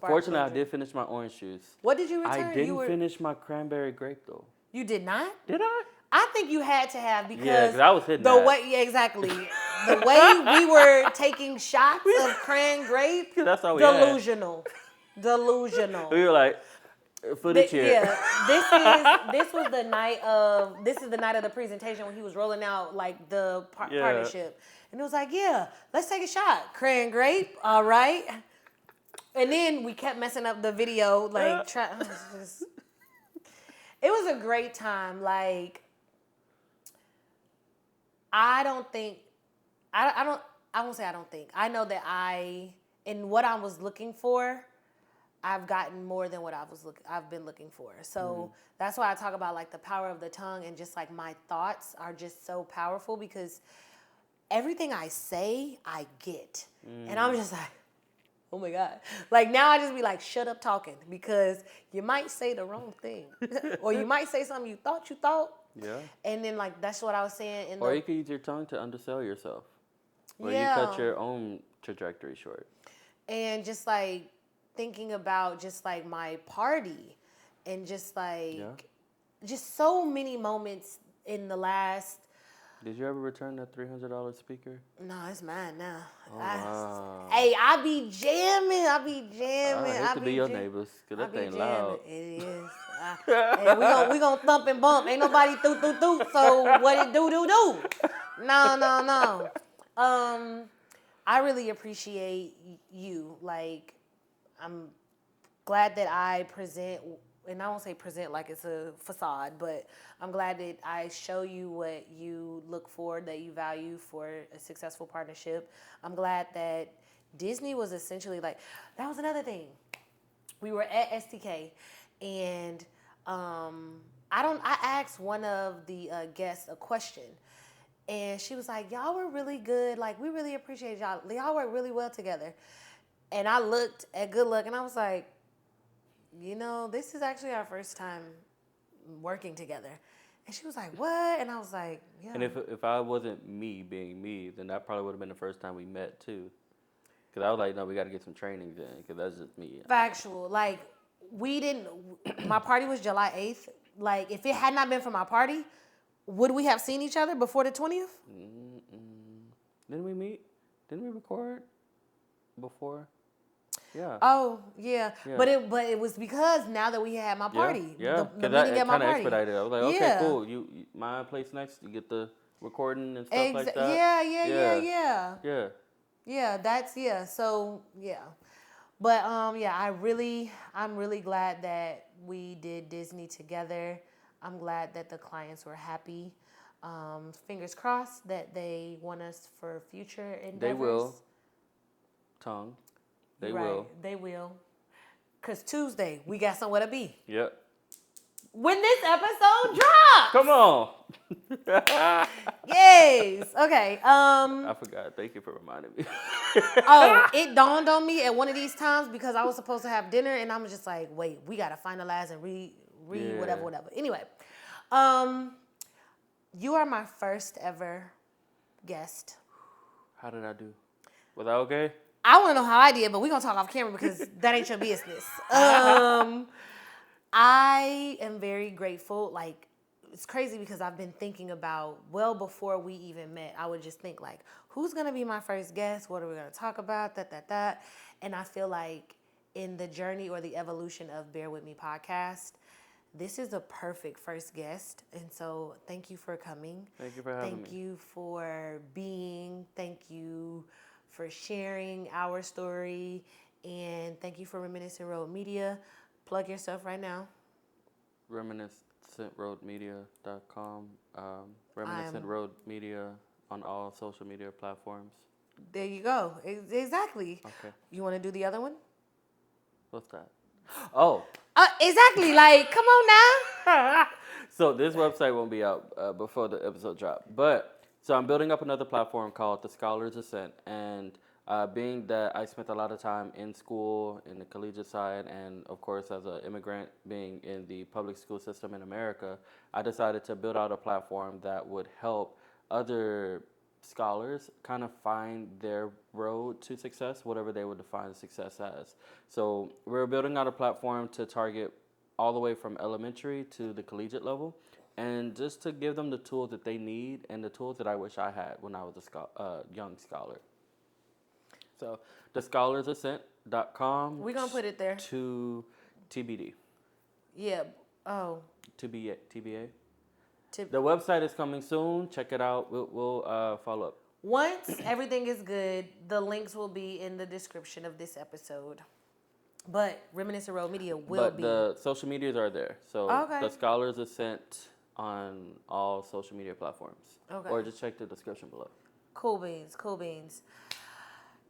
fortunately, I did finish my orange juice. What did you return? I didn't finish my cranberry grape though. You did not? Did I? I think you had to have because because I was hitting the way exactly the way we were taking shots of cran grape. That's how we delusional. We were like, For the cheer. Yeah, this is the night of the presentation when he was rolling out like the Yeah. partnership, and it was like, yeah, let's take a shot, cran grape, all right. And then we kept messing up the video, like it was a great time. Like I don't think I don't I won't say I don't think I know that in what I was looking for. I've gotten more than what I've been looking for. So that's why I talk about like the power of the tongue and just like my thoughts are just so powerful because everything I say, I get. And I'm just like, oh my God. Like now I just be like, shut up talking because you might say the wrong thing. Or you might say something you thought. Yeah. And then like that's what I was saying Or you could use your tongue to undersell yourself. Or yeah. you cut your own trajectory short. And just like thinking about just like my party and just like just so many moments in the last. Did you ever return that $300 speaker? No, it's mine now. Oh, wow. Hey, I be jamming. I hate to be your neighbors because that thing loud. It is. Hey, we gonna thump and bump. Ain't nobody thoo. So what it do? No. I really appreciate you. Like, I'm glad that I present, and I won't say present like it's a facade, but I'm glad that I show you what you look for, that you value for a successful partnership. I'm glad that Disney was essentially like, that was another thing. We were at STK, and I asked one of the guests a question. And she was like, y'all were really good. Like, we really appreciate y'all. Y'all work really well together. And I looked at Good Luck and I was like, you know, this is actually our first time working together. And she was like, what? And I was like, yeah. And if I wasn't me being me, then that probably would have been the first time we met too. Because I was like, no, we got to get some trainings in because that's just me. Factual. Like, my party was July 8th. Like, if it had not been for my party, would we have seen each other before the 20th? Didn't we meet? Didn't we record before? Yeah. Oh, yeah. But it was because now that we had my party. Yeah. The meeting at my kind of party. expedited. I was like, okay, cool. You my place next. You get the recording and stuff like that. Yeah. Yeah, So, yeah. But I'm really glad that we did Disney together. I'm glad that the clients were happy. Fingers crossed that they want us for future endeavors. They will. Tongue. They will. They will. Because Tuesday, we got somewhere to be. Yep. When this episode drops. Come on. Yes. Okay. I forgot. Thank you for reminding me. It dawned on me at one of these times because I was supposed to have dinner and I'm just like, wait, we got to finalize and read whatever. Anyway, you are my first ever guest. How did I do? Was that okay? I want to know how I did, but we're going to talk off camera because that ain't your business. I am very grateful. Like, it's crazy because I've been thinking about, well, before we even met, I would just think like, who's going to be my first guest? What are we going to talk about? That. And I feel like in the journey or the evolution of Bear With Me podcast, this is a perfect first guest. And so thank you for coming. Thank you for having me. Thank you for being. Thank you for sharing our story. And thank you for Reminiscent Road Media. Plug yourself right now. ReminiscentRoadMedia.com. Reminiscent Road Media on all social media platforms. There you go. Exactly. Okay. You want to do the other one? What's that? Oh. Exactly. Like, come on now. So this website won't be out before the episode drop. So I'm building up another platform called The Scholar's Ascent. And being that I spent a lot of time in school, in the collegiate side, and of course as an immigrant being in the public school system in America, I decided to build out a platform that would help other scholars kind of find their road to success, whatever they would define success as. So we're building out a platform to target all the way from elementary to the collegiate level, and just to give them the tools that they need and the tools that I wish I had when I was a young scholar. So, thescholarasascent.com. We're going to put it there. To TBD. Yeah. Oh. TBA. To, The website is coming soon. Check it out. We'll follow up. once everything is good, the links will be in the description of this episode. But Reminiscent Road Media will But be. the social medias are there. So Okay. the scholars are sent on all social media platforms. Okay. Or just check the description below. Cool beans, cool beans.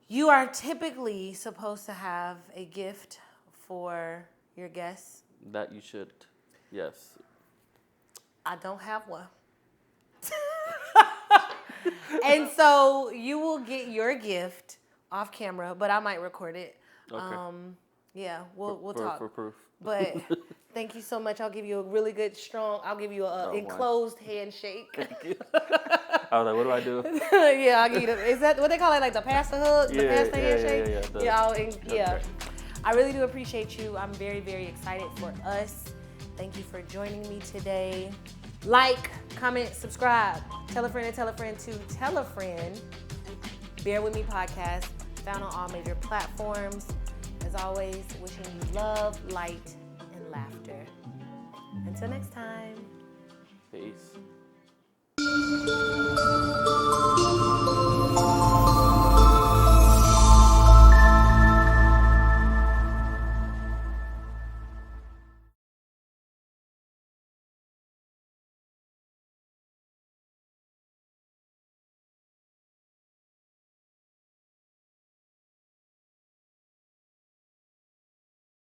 You are typically supposed to have a gift for your guests. That you should. Yes. I don't have one. And so you will get your gift off camera, but I might record it. Okay. Yeah, we'll talk. For proof. But thank you so much. I'll give you a really good, strong, I'll give you an enclosed handshake. I was like, what do I do? Yeah, I'll give you is that what they call it, like the pastor hug, the pastor handshake? Yeah. I really do appreciate you. I'm very, very excited for us. Thank you for joining me today. Like, comment, subscribe. Tell a friend and tell a friend to tell a friend. Bear With Me podcast, found on all major platforms. As always, wishing you love, light, and laughter. Until next time. Peace.